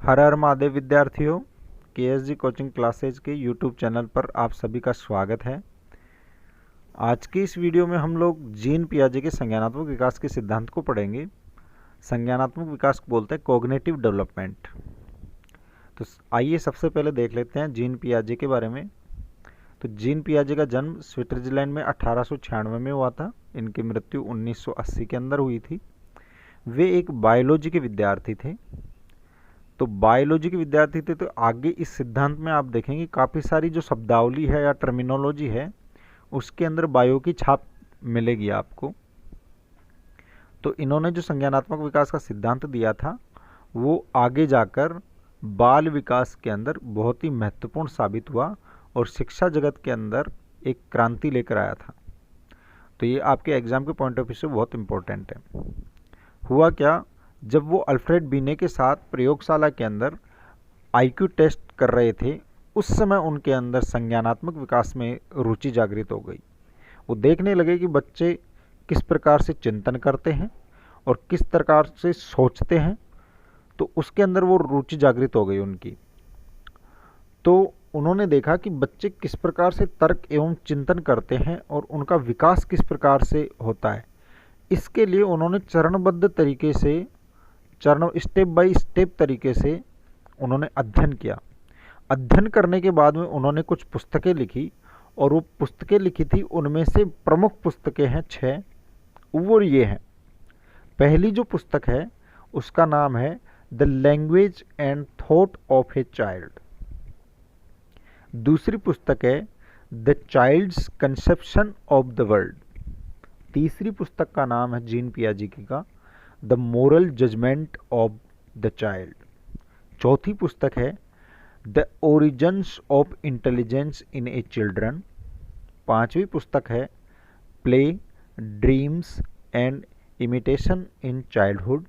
हर हर महादेव विद्यार्थियों, केएसजी coaching classes के YouTube channel पर आप सभी का स्वागत है। आज की इस वीडियो में हम लोग जीन पियाजे के संज्ञानात्मक विकास के सिद्धांत को पढ़ेंगे। संज्ञानात्मक विकास को बोलते हैं कोग्निटिव डेवलपमेंट। तो आइए सबसे पहले देख लेते हैं जीन पियाजे के बारे में। तो जीन पियाजे का जन्म स्विट्जरलैंड में 1896 में हुआ था। इनकी मृत्यु 1980 के अंदर हुई थी। वे एक बायोलॉजी के विद्यार्थी थे। तो बायोलॉजी के विद्यार्थी थे, तो आगे इस सिद्धांत में आप देखेंगे काफ़ी सारी जो शब्दावली है या टर्मिनोलॉजी है उसके अंदर बायो की छाप मिलेगी आपको। तो इन्होंने जो संज्ञानात्मक विकास का सिद्धांत दिया था वो आगे जाकर बाल विकास के अंदर बहुत ही महत्वपूर्ण साबित हुआ और शिक्षा जगत के अंदर एक क्रांति लेकर आया था। तो ये आपके एग्जाम के पॉइंट ऑफ व्यू से बहुत इम्पोर्टेंट है। हुआ क्या, जब वो अल्फ्रेड बीने के साथ प्रयोगशाला के अंदर आईक्यू टेस्ट कर रहे थे, उस समय उनके अंदर संज्ञानात्मक विकास में रुचि जागृत हो गई। वो देखने लगे कि बच्चे किस प्रकार से चिंतन करते हैं और किस प्रकार से सोचते हैं। तो उसके अंदर वो रुचि जागृत हो गई उनकी। तो उन्होंने देखा कि बच्चे किस प्रकार से तर्क एवं चिंतन करते हैं और उनका विकास किस प्रकार से होता है। इसके लिए उन्होंने चरणबद्ध तरीके से, स्टेप बाय स्टेप तरीके से उन्होंने अध्ययन किया। अध्ययन करने के बाद में उन्होंने कुछ पुस्तकें लिखी और वो पुस्तकें लिखी थी, उनमें से प्रमुख पुस्तकें हैं 6। वो ये हैं। पहली जो पुस्तक है उसका नाम है the language and thought of a child. दूसरी पुस्तक है the child's conception of the world. तीसरी पुस्तक का नाम है जीन पियाजे का the moral judgement of the child. चौथी पुस्तक है the origins of intelligence in a children. पांचवी पुस्तक है play, dreams and imitation in childhood.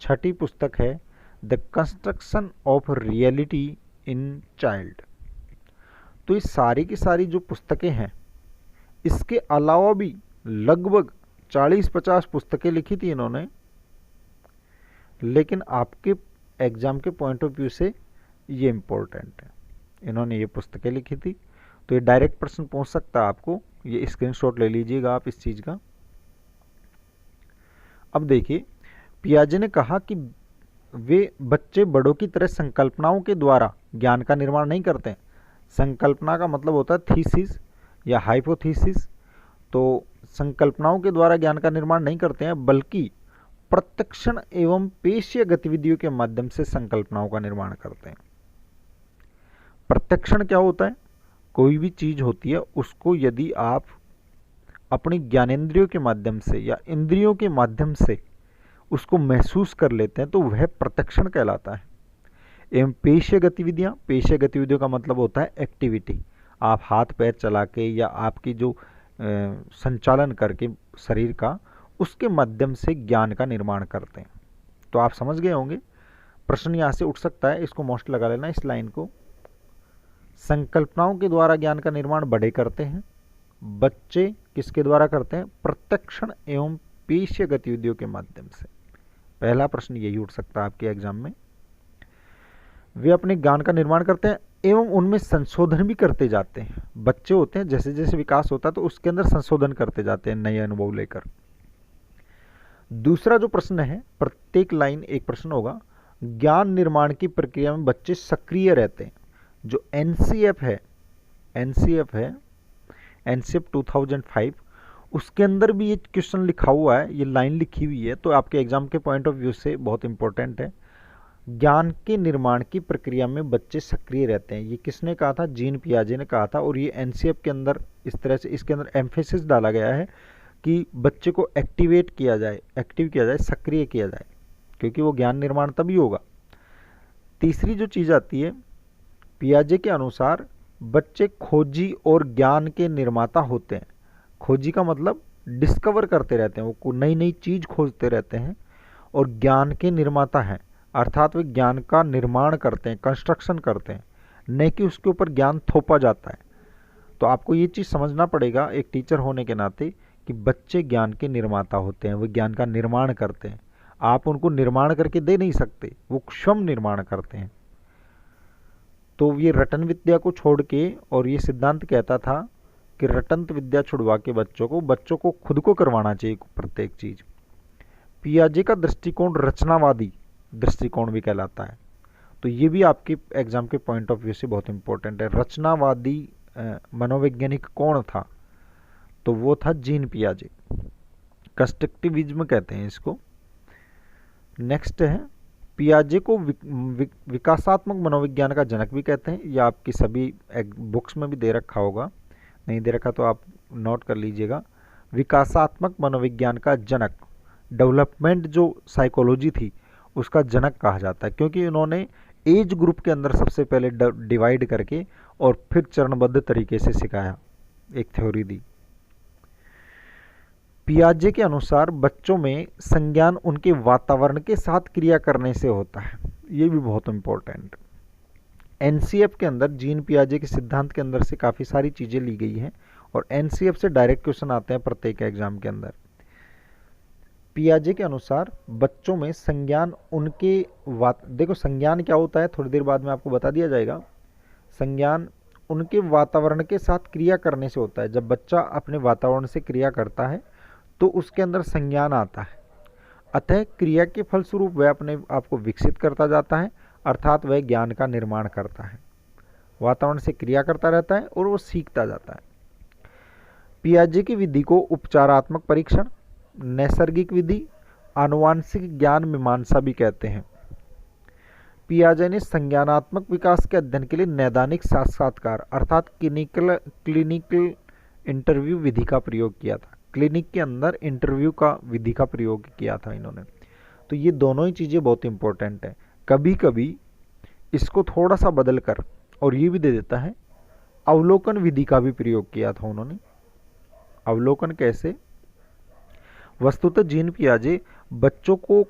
छठी पुस्तक है the construction of reality in child. तो ये सारी की सारी जो पुस्तकें हैं, इसके अलावा भी लगभग 40-50 पुस्तकें लिखी थी इन्होंने, लेकिन आपके एग्ज़ाम के पॉइंट ऑफ व्यू से ये इम्पोर्टेंट है। इन्होंने ये पुस्तकें लिखी थी, तो ये डायरेक्ट प्रश्न पूछ सकता है आपको। ये स्क्रीनशॉट ले लीजिएगा आप इस चीज़ का। अब देखिए, पियाजे ने कहा कि वे बच्चे बड़ों की तरह संकल्पनाओं के द्वारा ज्ञान का निर्माण नहीं करते हैं। संकल्पना का मतलब होता है थीसिस या हाइपोथीसिस। तो संकल्पनाओं के द्वारा ज्ञान का निर्माण नहीं करते हैं, बल्कि प्रत्यक्षण एवं पेशीय गतिविधियों के माध्यम से संकल्पनाओं का निर्माण करते हैं। प्रत्यक्षण क्या होता है? कोई भी चीज होती है उसको यदि आप अपनी ज्ञानेंद्रियों के माध्यम से या इंद्रियों के माध्यम से उसको महसूस कर लेते हैं तो वह प्रत्यक्षण कहलाता है। एवं पेशीय गतिविधियों का मतलब होता है एक्टिविटी। आप हाथ पैर चला के या आपकी जो संचालन करके शरीर का, उसके माध्यम से ज्ञान का निर्माण करते हैं। तो आप समझ गए होंगे। प्रश्न यहाँ से उठ सकता है, इसको मोस्ट लगा लेना इस लाइन को। संकल्पनाओं के द्वारा ज्ञान का निर्माण बड़े करते हैं, बच्चे किसके द्वारा करते हैं? प्रत्यक्षण एवं पेशीय गतिविधियों के माध्यम से। पहला प्रश्न यही उठ सकता है आपके एग्जाम में। वे अपने ज्ञान का निर्माण करते हैं एवं उनमें संशोधन भी करते जाते हैं। बच्चे होते हैं, जैसे जैसे विकास होता है तो उसके अंदर संशोधन करते जाते हैं नए अनुभव लेकर। दूसरा जो प्रश्न है, प्रत्येक लाइन एक प्रश्न होगा। ज्ञान निर्माण की प्रक्रिया में बच्चे सक्रिय रहते हैं। जो एनसीएफ है एनसीएफ 2005, उसके अंदर भी ये क्वेश्चन लिखा हुआ है, ये लाइन लिखी हुई है। तो आपके एग्जाम के पॉइंट ऑफ व्यू से बहुत इंपॉर्टेंट है। ज्ञान के निर्माण की प्रक्रिया में बच्चे सक्रिय रहते हैं। ये किसने कहा था? जीन पियाजे ने कहा था। और ये एनसीएफ के अंदर इस तरह से इसके अंदर एम्फेसिस डाला गया है कि बच्चे को एक्टिव किया जाए, सक्रिय किया जाए, क्योंकि वो ज्ञान निर्माण तभी होगा। तीसरी जो चीज़ आती है, पियाजे के अनुसार बच्चे खोजी और ज्ञान के निर्माता होते हैं। खोजी का मतलब डिस्कवर करते रहते हैं, वो नई नई चीज़ खोजते रहते हैं। और ज्ञान के निर्माता हैं, अर्थात वे ज्ञान का निर्माण करते हैं, कंस्ट्रक्शन करते हैं, न कि उसके ऊपर ज्ञान थोपा जाता है। तो आपको ये चीज़ समझना पड़ेगा एक टीचर होने के नाते कि बच्चे ज्ञान के निर्माता होते हैं, वे ज्ञान का निर्माण करते हैं। आप उनको निर्माण करके दे नहीं सकते, वो स्वयं निर्माण करते हैं। तो ये रटन विद्या को छोड़ के, और ये सिद्धांत कहता था कि रटंत विद्या छुड़वा के बच्चों को खुद को करवाना चाहिए प्रत्येक चीज। पियाजे का दृष्टिकोण रचनावादी दृष्टिकोण भी कहलाता है। तो ये भी आपके एग्जाम के पॉइंट ऑफ व्यू से बहुत इंपॉर्टेंट है। रचनावादी मनोवैज्ञानिक कौन था? तो वो था जीन पियाजे। कंस्ट्रक्टिविज्म कहते हैं इसको। नेक्स्ट है, पियाजे को विकासात्मक मनोविज्ञान का जनक भी कहते हैं। यह आपकी सभी बुक्स में भी दे रखा होगा, नहीं दे रखा तो आप नोट कर लीजिएगा। विकासात्मक मनोविज्ञान का जनक, डेवलपमेंट जो साइकोलॉजी थी उसका जनक कहा जाता है, क्योंकि उन्होंने एज ग्रुप के अंदर सबसे पहले डिवाइड करके और फिर चरणबद्ध तरीके से सिखाया, एक थ्योरी दी। पियाजे के अनुसार बच्चों में संज्ञान उनके वातावरण के साथ क्रिया करने से होता है। ये भी बहुत इंपॉर्टेंट। एनसीएफ के अंदर जीन पियाजे के सिद्धांत के अंदर से काफ़ी सारी चीज़ें ली गई हैं और एनसीएफ से डायरेक्ट क्वेश्चन आते हैं प्रत्येक एग्जाम के अंदर। पियाजे के अनुसार बच्चों में संज्ञान उनके देखो संज्ञान क्या होता है थोड़ी देर बाद में आपको बता दिया जाएगा। संज्ञान उनके वातावरण के साथ क्रिया करने से होता है। जब बच्चा अपने वातावरण से क्रिया करता है तो उसके अंदर संज्ञान आता है, अतः क्रिया के फलस्वरूप वह अपने आप को विकसित करता जाता है, अर्थात वह ज्ञान का निर्माण करता है। वातावरण से क्रिया करता रहता है और वो सीखता जाता है। पियाजे की विधि को उपचारात्मक परीक्षण, नैसर्गिक विधि, आनुवांशिक ज्ञान मीमांसा भी कहते हैं। पियाजे ने संज्ञानात्मक विकास के अध्ययन के लिए नैदानिक साक्षात्कार अर्थात क्लिनिकल इंटरव्यू विधि का प्रयोग किया था। क्लिनिक के अंदर इंटरव्यू का विधि का प्रयोग किया था इन्होंने। तो ये दोनों ही चीज़ें बहुत इंपॉर्टेंट है। कभी कभी इसको थोड़ा सा बदल कर और ये भी दे देता है, अवलोकन विधि का भी प्रयोग किया था उन्होंने। अवलोकन कैसे? वस्तुतः जीन पियाजे बच्चों को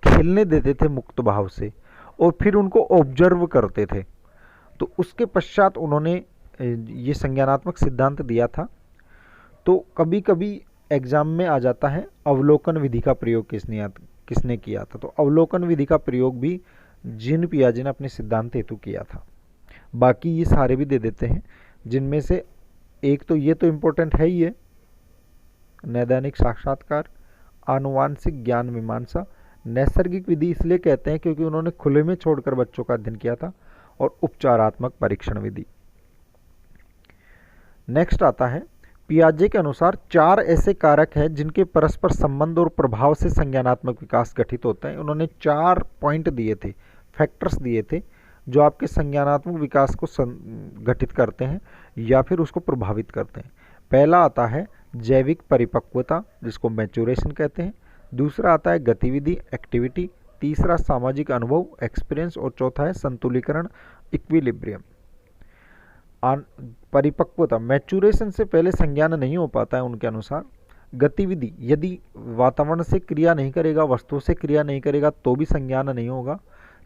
खेलने देते थे मुक्त भाव से और फिर उनको ऑब्जर्व करते थे। तो उसके पश्चात उन्होंने ये संज्ञानात्मक सिद्धांत दिया था। तो कभी कभी एग्जाम में आ जाता है अवलोकन विधि का प्रयोग किसने किया था। तो अवलोकन विधि का प्रयोग भी जीन पियाजे ने अपने सिद्धांत हेतु किया था। बाकी ये सारे भी दे देते हैं, जिनमें से एक तो ये तो इम्पोर्टेंट है ही है, नैदानिक साक्षात्कार, आनुवांशिक ज्ञान मीमांसा। नैसर्गिक विधि इसलिए कहते हैं क्योंकि उन्होंने खुले में छोड़कर बच्चों का अध्ययन किया था, और उपचारात्मक परीक्षण विधि। नेक्स्ट आता है, पियाजे के अनुसार 4 ऐसे कारक हैं जिनके परस्पर संबंध और प्रभाव से संज्ञानात्मक विकास गठित होता है। उन्होंने 4 पॉइंट दिए थे, फैक्टर्स दिए थे, जो आपके संज्ञानात्मक विकास को गठित करते हैं या फिर उसको प्रभावित करते हैं। पहला आता है जैविक परिपक्वता, जिसको मैच्योरेशन कहते हैं। दूसरा आता है गतिविधि, एक्टिविटी। तीसरा सामाजिक अनुभव, एक्सपीरियंस। और चौथा है संतुलीकरण, इक्विलिब्रियम। परिपक्वता, मैच्योरेशन से पहले संज्ञान नहीं हो पाता है उनके अनुसार। गतिविधि, यदि वातावरण से क्रिया नहीं करेगा, वस्तु से क्रिया नहीं करेगा तो भी संज्ञान नहीं होगा।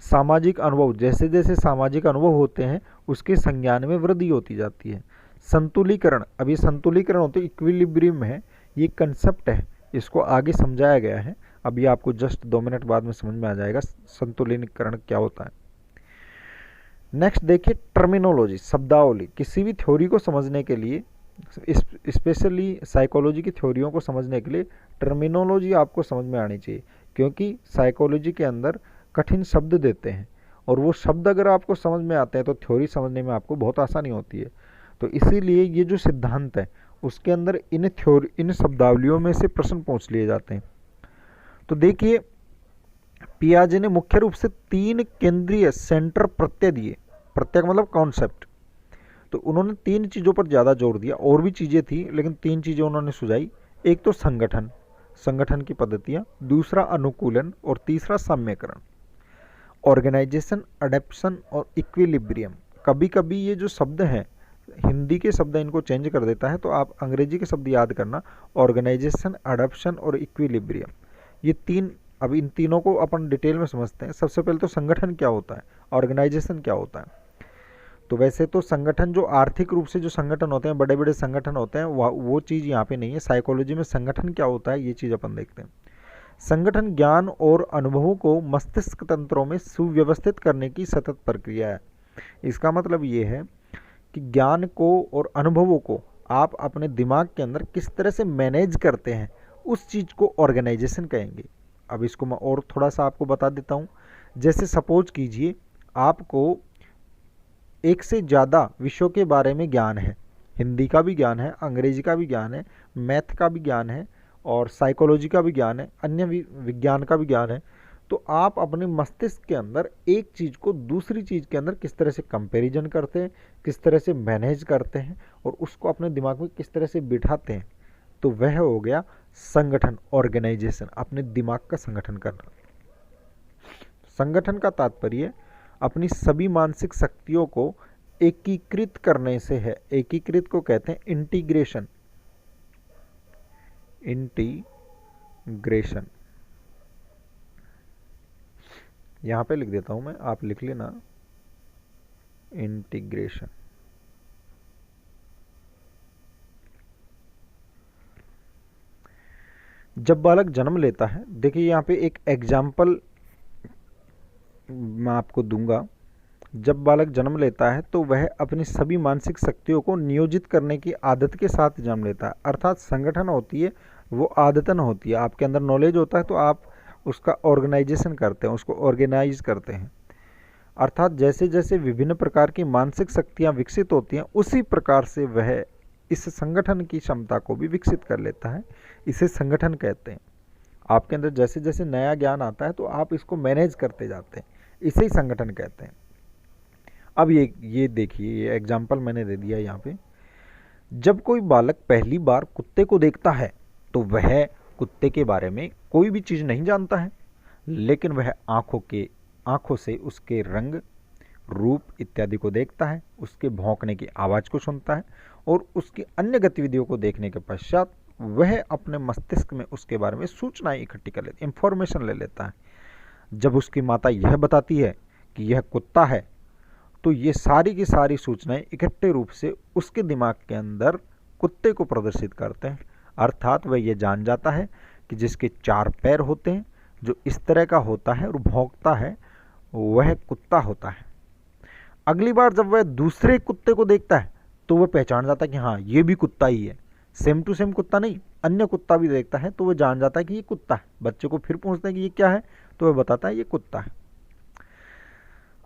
सामाजिक अनुभव, जैसे जैसे सामाजिक अनुभव होते हैं उसके संज्ञान में वृद्धि होती जाती है। संतुलीकरण, अब ये संतुलीकरण होते इक्विलिब्रियम है, ये कंसेप्ट है, इसको आगे समझाया गया है। अब ये आपको जस्ट 2 मिनट बाद में समझ में आ जाएगा संतुलीकरण क्या होता है। नेक्स्ट देखिए टर्मिनोलॉजी, शब्दावली। किसी भी थ्योरी को समझने के लिए, स्पेशली साइकोलॉजी की थ्योरियों को समझने के लिए टर्मिनोलॉजी आपको समझ में आनी चाहिए, क्योंकि साइकोलॉजी के अंदर कठिन शब्द देते हैं और वो शब्द अगर आपको समझ में आते हैं तो थ्योरी समझने में आपको बहुत आसानी होती है। तो इसीलिए ये जो सिद्धांत है उसके अंदर इन शब्दावलियों में से प्रश्न पूछ लिए जाते हैं। तो देखिए पियाजे ने मुख्य रूप से 3 केंद्रीय सेंटर प्रत्यय दिए। प्रत्यय मतलब कॉन्सेप्ट। तो उन्होंने 3 चीज़ों पर ज़्यादा जोर दिया, और भी चीज़ें थी लेकिन 3 चीज़ें उन्होंने सुझाई। एक तो संगठन की पद्धतियाँ, दूसरा अनुकूलन और तीसरा साम्यकरण। ऑर्गेनाइजेशन, अडेप्शन और इक्विलिब्रियम। कभी कभी ये जो शब्द हैं, हिंदी के शब्द इनको चेंज कर देता है, तो आप अंग्रेजी के शब्द याद करना, ऑर्गेनाइजेशन, अडेप्शन और इक्विलिब्रियम। ये 3, अब इन तीनों को अपन डिटेल में समझते हैं। सबसे पहले तो संगठन क्या होता है, ऑर्गेनाइजेशन क्या होता है। तो वैसे तो संगठन जो आर्थिक रूप से जो संगठन होते हैं, बड़े बड़े संगठन होते हैं, वो चीज़ यहाँ पे नहीं है। साइकोलॉजी में संगठन क्या होता है ये चीज़ अपन देखते हैं। संगठन ज्ञान और अनुभवों को मस्तिष्क तंत्रों में सुव्यवस्थित करने की सतत प्रक्रिया है। इसका मतलब ये है कि ज्ञान को और अनुभवों को आप अपने दिमाग के अंदर किस तरह से मैनेज करते हैं, उस चीज़ को ऑर्गेनाइजेशन कहेंगे। अब इसको मैं और थोड़ा सा आपको बता देता हूँ। जैसे सपोज कीजिए आपको एक से ज़्यादा विषयों के बारे में ज्ञान है, हिंदी का भी ज्ञान है, अंग्रेजी का भी ज्ञान है, मैथ का भी ज्ञान है और साइकोलॉजी का भी ज्ञान है, अन्य विज्ञान का भी ज्ञान है। तो आप अपने मस्तिष्क के अंदर एक चीज़ को दूसरी चीज़ के अंदर किस तरह से कंपैरिजन करते हैं, किस तरह से मैनेज करते हैं और उसको अपने दिमाग में किस तरह से बिठाते हैं, तो वह हो गया संगठन, ऑर्गेनाइजेशन, अपने दिमाग का संगठन करना। संगठन का तात्पर्य अपनी सभी मानसिक शक्तियों को एकीकृत करने से है। एकीकृत को कहते हैं इंटीग्रेशन। इंटीग्रेशन यहां पे लिख देता हूं मैं, आप लिख लेना इंटीग्रेशन। जब बालक जन्म लेता है, देखिए यहाँ पे एक एग्जाम्पल मैं आपको दूंगा। जब बालक जन्म लेता है तो वह अपनी सभी मानसिक शक्तियों को नियोजित करने की आदत के साथ जन्म लेता है। अर्थात संगठन होती है वो आदतन होती है। आपके अंदर नॉलेज होता है तो आप उसका ऑर्गेनाइजेशन करते हैं, उसको ऑर्गेनाइज करते हैं। अर्थात जैसे जैसे विभिन्न प्रकार की मानसिक शक्तियाँ विकसित होती हैं, उसी प्रकार से वह इस संगठन की क्षमता को भी विकसित कर लेता है। इसे संगठन कहते हैं। आपके अंदर जैसे जैसे नया ज्ञान आता है तो आप इसको मैनेज करते जाते हैं, इसे ही संगठन कहते हैं। अब ये देखिए, ये एग्जाम्पल मैंने दे दिया यहाँ पे। जब कोई बालक पहली बार कुत्ते को देखता है तो वह कुत्ते के बारे में कोई भी चीज़ नहीं जानता है, लेकिन वह आँखों से उसके रंग, रूप इत्यादि को देखता है, उसके भौंकने की आवाज़ को सुनता है और उसकी अन्य गतिविधियों को देखने के पश्चात वह अपने मस्तिष्क में उसके बारे में सूचनाएं इकट्ठी कर लेता है, इंफॉर्मेशन ले लेता है। जब उसकी माता यह बताती है कि यह कुत्ता है, तो ये सारी की सारी सूचनाएं इकट्ठे रूप से उसके दिमाग के अंदर कुत्ते को प्रदर्शित करते हैं। अर्थात वह ये जान जाता है कि जिसके 4 पैर होते हैं, जो इस तरह का होता है और भौंकता है, वह कुत्ता होता है। अगली बार जब वह दूसरे कुत्ते को देखता है तो वह पहचान जाता है कि हाँ, ये भी कुत्ता ही है। सेम टू सेम कुत्ता नहीं, अन्य कुत्ता भी देखता है तो वह जान जाता है कि ये कुत्ता है। बच्चे को फिर पूछते हैं कि ये क्या है, तो वह बताता है ये कुत्ता है।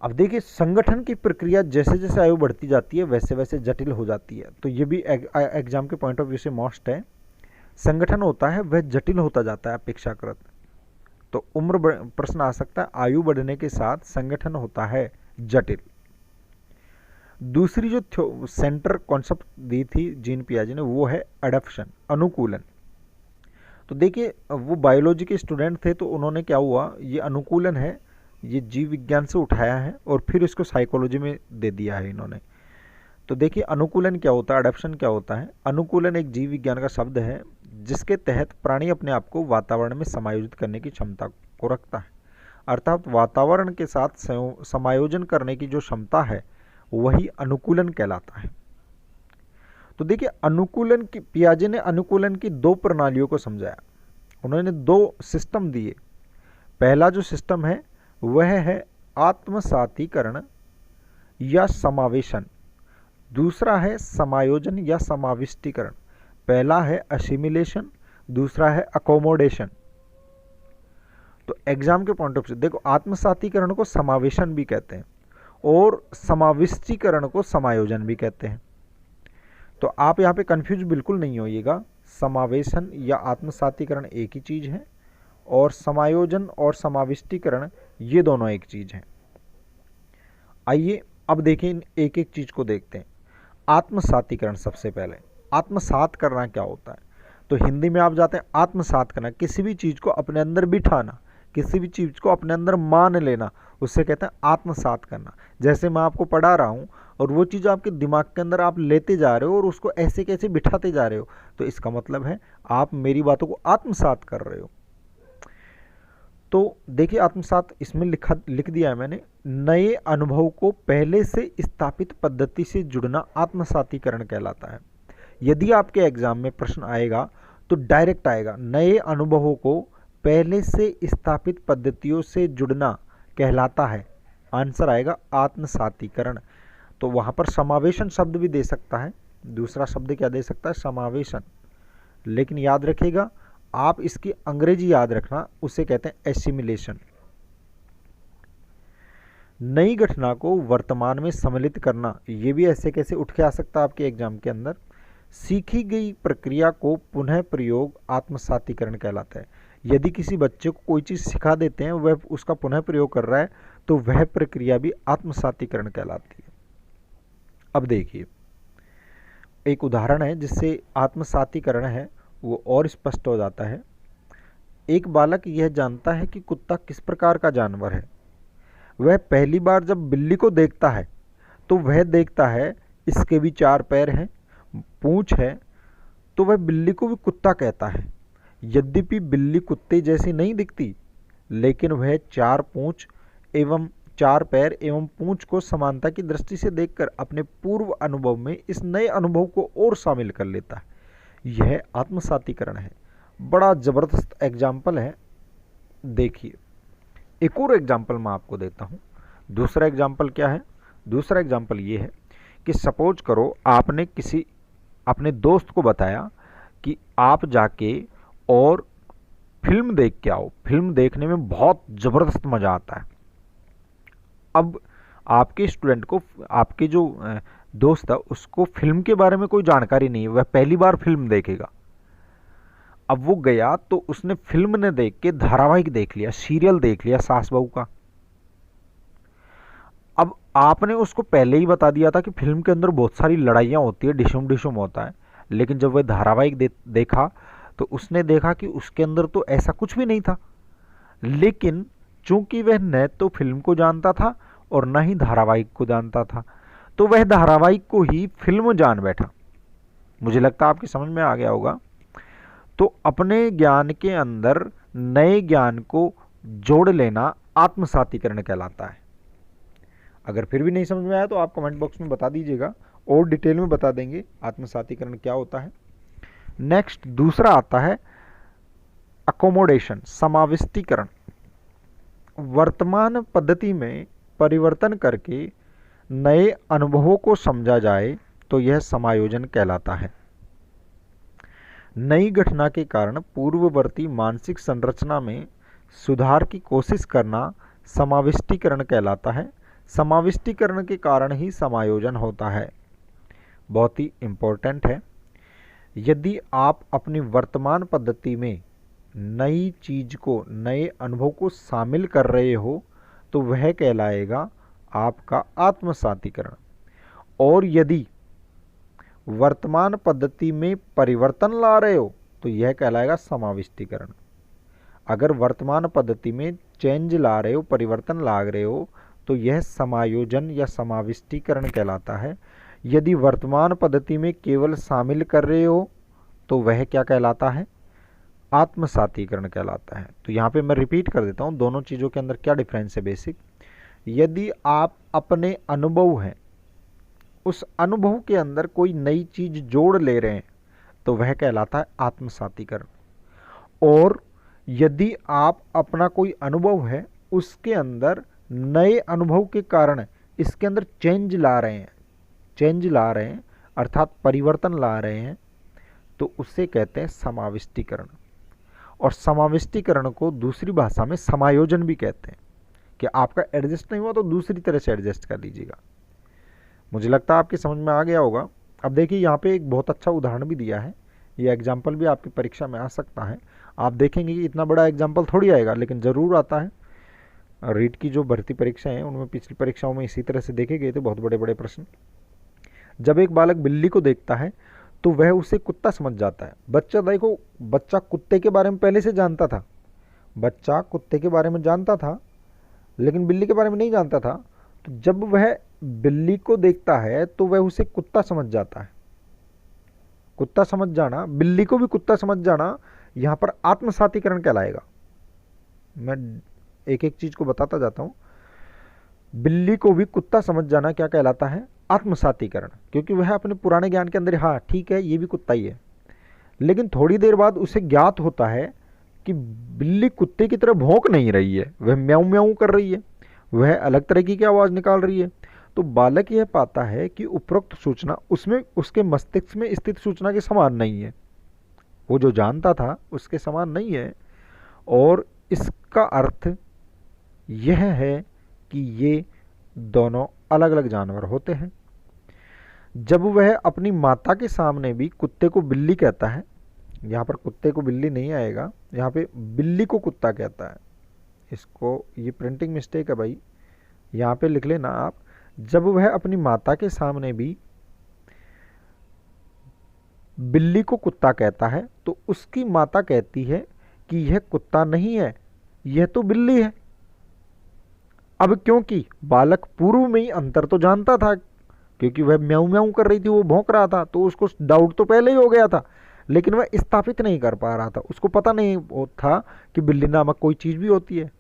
अब देखिए, संगठन की प्रक्रिया जैसे जैसे आयु बढ़ती जाती है वैसे वैसे जटिल हो जाती है। तो ये भी एग्जाम के पॉइंट ऑफ व्यू से मोस्ट है। संगठन होता है वह जटिल होता जाता है अपेक्षाकृत। तो प्रश्न आ सकता है, आयु बढ़ने के साथ संगठन होता है जटिल। दूसरी जो सेंटर कॉन्सेप्ट दी थी जीन पियाजे ने, वो है एडॉप्शन, अनुकूलन। तो देखिए, वो बायोलॉजी के स्टूडेंट थे तो उन्होंने क्या हुआ, ये अनुकूलन है, ये जीव विज्ञान से उठाया है और फिर इसको साइकोलॉजी में दे दिया है इन्होंने। तो देखिए, अनुकूलन क्या होता है, एडॉप्शन क्या होता है। अनुकूलन एक जीव विज्ञान का शब्द है जिसके तहत प्राणी अपने आप को वातावरण में समायोजित करने की क्षमता को रखता है। अर्थात वातावरण के साथ समायोजन करने की जो क्षमता है वही अनुकूलन कहलाता है। तो देखिए, अनुकूलन की पियाजे ने अनुकूलन की 2 प्रणालियों को समझाया। उन्होंने 2 सिस्टम दिए। पहला जो सिस्टम है वह है आत्मसातीकरण या समावेशन, दूसरा है समायोजन या समाविष्टीकरण। पहला है असिमिलेशन, दूसरा है अकोमोडेशन। तो एग्जाम के पॉइंट ऑफ व्यू देखो, आत्मसातीकरण को समावेशन भी कहते हैं और समाविष्टीकरण को समायोजन भी कहते हैं। तो आप यहाँ पे कंफ्यूज बिल्कुल नहीं होइएगा, समावेशन या आत्मसातीकरण एक ही चीज़ है और समायोजन और समाविष्टीकरण ये दोनों एक चीज़ हैं। आइए अब देखें, इन एक एक चीज़ को देखते हैं। आत्मसातीकरण, सबसे पहले आत्मसात करना क्या होता है। तो हिंदी में आप जाते हैं, आत्मसात करना, किसी भी चीज़ को अपने अंदर बिठाना, किसी भी चीज़ को अपने अंदर मान लेना, उससे कहते हैं आत्मसात करना। जैसे मैं आपको पढ़ा रहा हूँ और वो चीज़ आपके दिमाग के अंदर आप लेते जा रहे हो और उसको ऐसे कैसे बिठाते जा रहे हो, तो इसका मतलब है आप मेरी बातों को आत्मसात कर रहे हो। तो देखिए, आत्मसात इसमें लिख दिया है मैंने, नए अनुभव को पहले से स्थापित पद्धति से जुड़ना आत्मसातीकरण कहलाता है। यदि आपके एग्जाम में प्रश्न आएगा तो डायरेक्ट आएगा, नए अनुभवों को पहले से स्थापित पद्धतियों से जुड़ना कहलाता है? आंसर आएगा आत्मसातीकरण। तो वहाँ पर समावेशन शब्द भी दे सकता है, दूसरा शब्द क्या दे सकता है? समावेशन। लेकिन याद रखिएगा, आप इसकी अंग्रेजी याद रखना, उसे कहते हैं एसिमिलेशन। नई घटना को वर्तमान में सम्मिलित करना, ये भी ऐसे कैसे उठ के आ सकता है आपके एग्जाम के अंदर। सीखी गई प्रक्रिया को पुनः प्रयोग आत्मसातीकरण कहलाता है। यदि किसी बच्चे को कोई चीज़ सिखा देते हैं, वह उसका पुनः प्रयोग कर रहा है, तो वह प्रक्रिया भी आत्मसातीकरण कहलाती है। अब देखिए, एक उदाहरण है जिससे आत्मसातीकरण है वो और स्पष्ट हो जाता है। एक बालक यह जानता है कि कुत्ता किस प्रकार का जानवर है। वह पहली बार जब बिल्ली को देखता है तो वह देखता है इसके भी 4 पैर हैं, पूंछ है, तो वह बिल्ली को भी कुत्ता कहता है। यद्यपि बिल्ली कुत्ते जैसी नहीं दिखती, लेकिन वह 4 पूंछ एवं 4 पैर एवं पूंछ को समानता की दृष्टि से देखकर अपने पूर्व अनुभव में इस नए अनुभव को और शामिल कर लेता है। यह आत्मसातीकरण है। बड़ा जबरदस्त एग्जाम्पल है। देखिए, एक और एग्जाम्पल मैं आपको देता हूँ। दूसरा एग्जाम्पल क्या है? दूसरा एग्जाम्पल ये है कि सपोज करो आपने किसी अपने दोस्त को बताया कि आप जाके और फिल्म देख के आओ, फिल्म देखने में बहुत ज़बरदस्त मज़ा आता है। अब आपके स्टूडेंट को, आपके जो दोस्त है, उसको फिल्म के बारे में कोई जानकारी नहीं है, वह पहली बार फिल्म देखेगा। अब वो गया तो उसने फिल्म ने देख के धारावाहिक देख लिया, सीरियल देख लिया सास बहू का। अब आपने उसको पहले ही बता दिया था कि फिल्म के अंदर बहुत सारी लड़ाइयाँ होती है, डिशुम डिशुम होता है, लेकिन जब वह धारावाहिक देखा तो उसने देखा कि उसके अंदर तो ऐसा कुछ भी नहीं था। लेकिन चूंकि वह न तो फिल्म को जानता था और न ही धारावाहिक को जानता था, तो वह धारावाहिक को ही फिल्म जान बैठा। मुझे लगता है आपकी समझ में आ गया होगा। तो अपने ज्ञान के अंदर नए ज्ञान को जोड़ लेना आत्मसातीकरण कहलाता है। अगर फिर भी नहीं समझ में आया तो आप कमेंट बॉक्स में बता दीजिएगा, और डिटेल में बता देंगे आत्मसातीकरण क्या होता है। नेक्स्ट दूसरा आता है अकोमोडेशन, समाविष्टीकरण। वर्तमान पद्धति में परिवर्तन करके नए अनुभवों को समझा जाए तो यह समायोजन कहलाता है। नई घटना के कारण पूर्ववर्ती मानसिक संरचना में सुधार की कोशिश करना समाविष्टीकरण कहलाता है। समाविष्टीकरण के कारण ही समायोजन होता है। बहुत ही इम्पोर्टेंट है। यदि आप अपनी वर्तमान पद्धति में नई चीज को, नए अनुभव को शामिल कर रहे हो तो वह कहलाएगा आपका आत्मसातीकरण। और यदि वर्तमान पद्धति में परिवर्तन ला रहे हो तो यह कहलाएगा समाविष्टीकरण। अगर वर्तमान पद्धति में चेंज ला रहे हो, परिवर्तन ला रहे हो, तो यह समायोजन या समाविष्टीकरण कहलाता है। यदि वर्तमान पद्धति में केवल शामिल कर रहे हो तो वह क्या कहलाता है? आत्मसातीकरण कहलाता है। तो यहाँ पे मैं रिपीट कर देता हूँ दोनों चीज़ों के अंदर क्या डिफरेंस है बेसिक। यदि आप अपने अनुभव हैं, उस अनुभव के अंदर कोई नई चीज जोड़ ले रहे हैं तो वह कहलाता है आत्मसातीकरण। और यदि आप अपना कोई अनुभव है, उसके अंदर नए अनुभव के कारण इसके अंदर चेंज ला रहे हैं अर्थात परिवर्तन ला रहे हैं, तो उसे कहते हैं समाविष्टीकरण। और समाविष्टीकरण को दूसरी भाषा में समायोजन भी कहते हैं, कि आपका एडजस्ट नहीं हुआ तो दूसरी तरह से एडजस्ट कर लीजिएगा। मुझे लगता है आपकी समझ में आ गया होगा। अब देखिए, यहाँ पे एक बहुत अच्छा उदाहरण भी दिया है। ये एग्जाम्पल भी आपकी परीक्षा में आ सकता है। आप देखेंगे कि इतना बड़ा एग्जाम्पल थोड़ी आएगा, लेकिन ज़रूर आता है। रीट की जो भर्ती परीक्षाएं हैं उनमें पिछली परीक्षाओं में इसी तरह से देखे गए थे बहुत बड़े बड़े प्रश्न। जब एक बालक बिल्ली को देखता है तो वह उसे कुत्ता समझ जाता है। बच्चा, देखो, बच्चा कुत्ते के बारे में पहले से जानता था, बच्चा कुत्ते के बारे में जानता था लेकिन बिल्ली के बारे में नहीं जानता था। तो जब वह बिल्ली को देखता है तो वह उसे कुत्ता समझ जाता है। कुत्ता समझ जाना, बिल्ली को भी कुत्ता समझ जाना, यहाँ पर आत्मसातीकरण कहलाएगा। मैं एक एक चीज को बताता जाता हूँ। बिल्ली को भी कुत्ता समझ जाना क्या कहलाता है? आत्मसातीकरण। क्योंकि वह अपने पुराने ज्ञान के अंदर, हाँ ठीक है ये भी कुत्ता ही है, लेकिन थोड़ी देर बाद उसे ज्ञात होता है कि बिल्ली कुत्ते की तरह भौंक नहीं रही है, वह म्याऊं म्याऊं कर रही है, वह अलग तरह की आवाज़ निकाल रही है। तो बालक यह पाता है कि उपरोक्त सूचना उसमें उसके मस्तिष्क में स्थित सूचना के समान नहीं है, वो जो जानता था उसके समान नहीं है। और इसका अर्थ यह है कि ये दोनों अलग अलग जानवर होते हैं। जब वह अपनी माता के सामने भी कुत्ते को बिल्ली कहता है, यहाँ पर कुत्ते को बिल्ली नहीं आएगा, यहाँ पे बिल्ली को कुत्ता कहता है। इसको, ये प्रिंटिंग मिस्टेक है भाई, यहाँ पे लिख लेना आप। जब वह अपनी माता के सामने भी बिल्ली को कुत्ता कहता है तो उसकी माता कहती है कि यह कुत्ता नहीं है, यह तो बिल्ली है। अब क्योंकि बालक पूर्व में ही अंतर तो जानता था, क्योंकि वह म्याऊं म्याऊं कर रही थी, वो भौंक रहा था, तो उसको डाउट तो पहले ही हो गया था, लेकिन वह स्थापित नहीं कर पा रहा था, उसको पता नहीं था कि बिल्ली नामक कोई चीज़ भी होती है।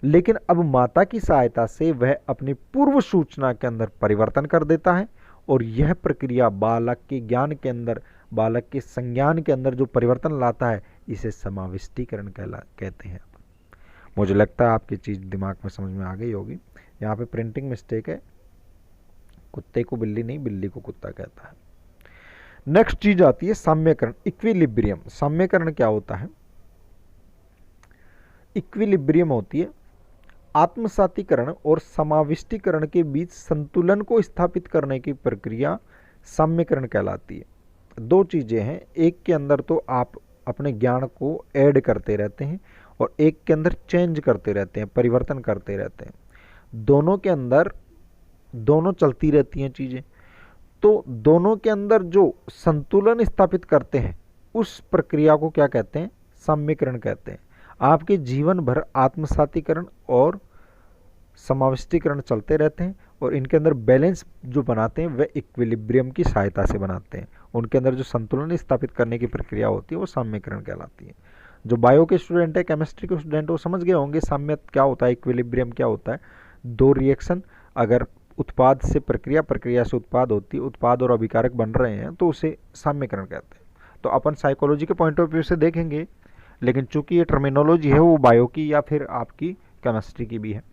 लेकिन अब माता की सहायता से वह अपनी पूर्व सूचना के अंदर परिवर्तन कर देता है, और यह प्रक्रिया बालक के ज्ञान के अंदर, बालक के संज्ञान के अंदर जो परिवर्तन लाता है, इसे समाविष्टीकरण कहते हैं। मुझे लगता है आपकी चीज़ दिमाग में समझ में आ गई होगी। यहाँ पे प्रिंटिंग मिस्टेक है, कुत्ते को बिल्ली नहीं, बिल्ली को कुत्ता कहता है। नेक्स्ट चीज आती है साम्यकरण, इक्विलिब्रियम। साम्यकरण क्या होता है? इक्विलिब्रियम होती है आत्मसातीकरण और समाविष्टीकरण के बीच संतुलन को स्थापित करने की प्रक्रिया साम्यकरण कहलाती है। दो चीजें हैं, एक के अंदर तो आप अपने ज्ञान को ऐड करते रहते हैं और एक के अंदर चेंज करते रहते हैं, परिवर्तन करते रहते हैं। दोनों के अंदर दोनों चलती रहती हैं चीजें। तो दोनों के अंदर जो संतुलन स्थापित करते हैं उस प्रक्रिया को क्या कहते हैं? साम्यकरण कहते हैं। आपके जीवन भर आत्मसातीकरण और समाविष्टीकरण चलते रहते हैं और इनके अंदर बैलेंस जो बनाते हैं वह इक्विलिब्रियम की सहायता से बनाते हैं। उनके अंदर जो संतुलन स्थापित करने की प्रक्रिया होती है वो साम्यकरण कहलाती है। जो बायो के स्टूडेंट है, केमिस्ट्री के स्टूडेंट, वो समझ गए होंगे साम्य क्या होता है, इक्विलिब्रियम क्या होता है। दो रिएक्शन, अगर उत्पाद से प्रक्रिया, प्रक्रिया से उत्पाद होती है, उत्पाद और अभिकारक बन रहे हैं, तो उसे साम्यकरण कहते हैं। तो अपन साइकोलॉजी के पॉइंट ऑफ व्यू से देखेंगे, लेकिन चूंकि ये टर्मिनोलॉजी है वो बायो की या फिर आपकी केमिस्ट्री की भी है।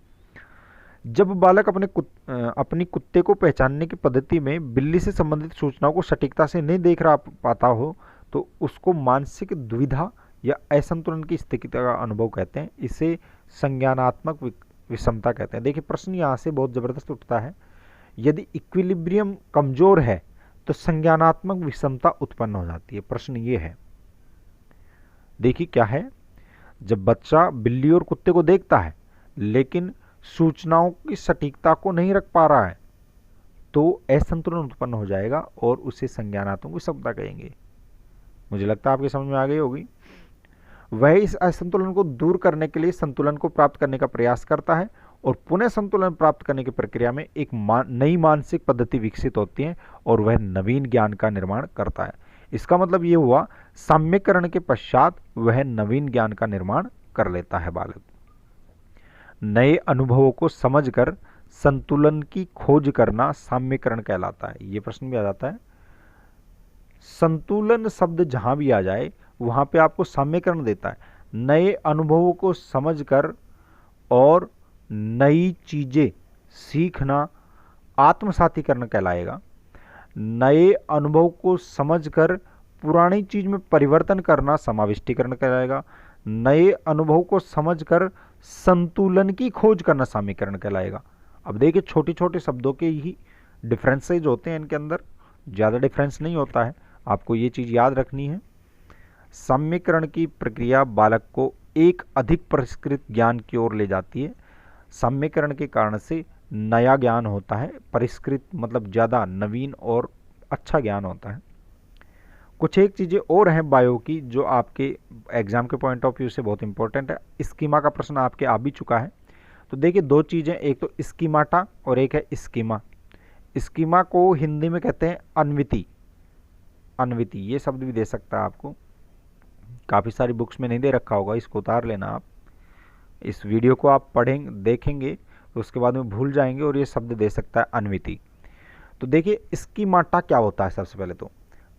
जब बालक अपनी कुत्ते को पहचानने की पद्धति में बिल्ली से संबंधित सूचनाओं को सटीकता से नहीं देख रहा पाता हो तो उसको मानसिक दुविधा या असंतुलन की स्थिति का अनुभव कहते हैं। इसे संज्ञानात्मक विषमता कहते हैं। देखिए प्रश्न यहाँ से बहुत ज़बरदस्त उठता है, यदि इक्विलिब्रियम कमजोर है तो संज्ञानात्मक विषमता उत्पन्न हो जाती है। प्रश्न ये है, देखिए क्या है, जब बच्चा बिल्ली और कुत्ते को देखता है लेकिन सूचनाओं की सटीकता को नहीं रख पा रहा है तो असंतुलन उत्पन्न हो जाएगा और उसे संज्ञानात्मक विषमता कहेंगे। मुझे लगता है आपकी समझ में आ गई होगी। वह इस असंतुलन को दूर करने के लिए संतुलन को प्राप्त करने का प्रयास करता है और पुनः संतुलन प्राप्त करने की प्रक्रिया में एक नई मानसिक पद्धति विकसित होती है और वह नवीन ज्ञान का निर्माण करता है। इसका मतलब ये हुआ, साम्यकरण के पश्चात वह नवीन ज्ञान का निर्माण कर लेता है बालक। नए अनुभवों को समझकर संतुलन की खोज करना साम्यकरण कहलाता है। ये प्रश्न भी आ जाता है, संतुलन शब्द जहां भी आ जाए वहां पे आपको साम्यकरण देता है। नए अनुभवों को समझकर और नई चीजें सीखना आत्मसातीकरण कहलाएगा। नए अनुभव को समझकर पुरानी चीज में परिवर्तन करना समाविष्टीकरण कहलाएगा। नए अनुभव को समझकर संतुलन की खोज करना साम्यकरण कहलाएगा। अब देखिए छोटे छोटे शब्दों के ही डिफरेंसेज होते हैं, इनके अंदर ज़्यादा डिफरेंस नहीं होता है, आपको ये चीज़ याद रखनी है। साम्यकरण की प्रक्रिया बालक को एक अधिक परिष्कृत ज्ञान की ओर ले जाती है। साम्यकरण के कारण से नया ज्ञान होता है, परिष्कृत मतलब ज़्यादा नवीन और अच्छा ज्ञान होता है। कुछ एक चीज़ें और हैं बायो की जो आपके एग्जाम के पॉइंट ऑफ व्यू से बहुत इंपॉर्टेंट है। स्कीमा का प्रश्न आपके आ भी चुका है। तो देखिए दो चीज़ें, एक तो स्कीमाटा और एक है स्कीमा। स्कीमा को हिंदी में कहते हैं अन्विति। अन्विति ये शब्द भी दे सकता है आपको, काफ़ी सारी बुक्स में नहीं दे रखा होगा, इसको उतार लेना आप। इस वीडियो को आप पढ़ेंगे, देखेंगे तो उसके बाद में भूल जाएंगे और ये शब्द दे सकता है अन्विति। तो देखिए स्कीमाटा क्या होता है, सबसे पहले तो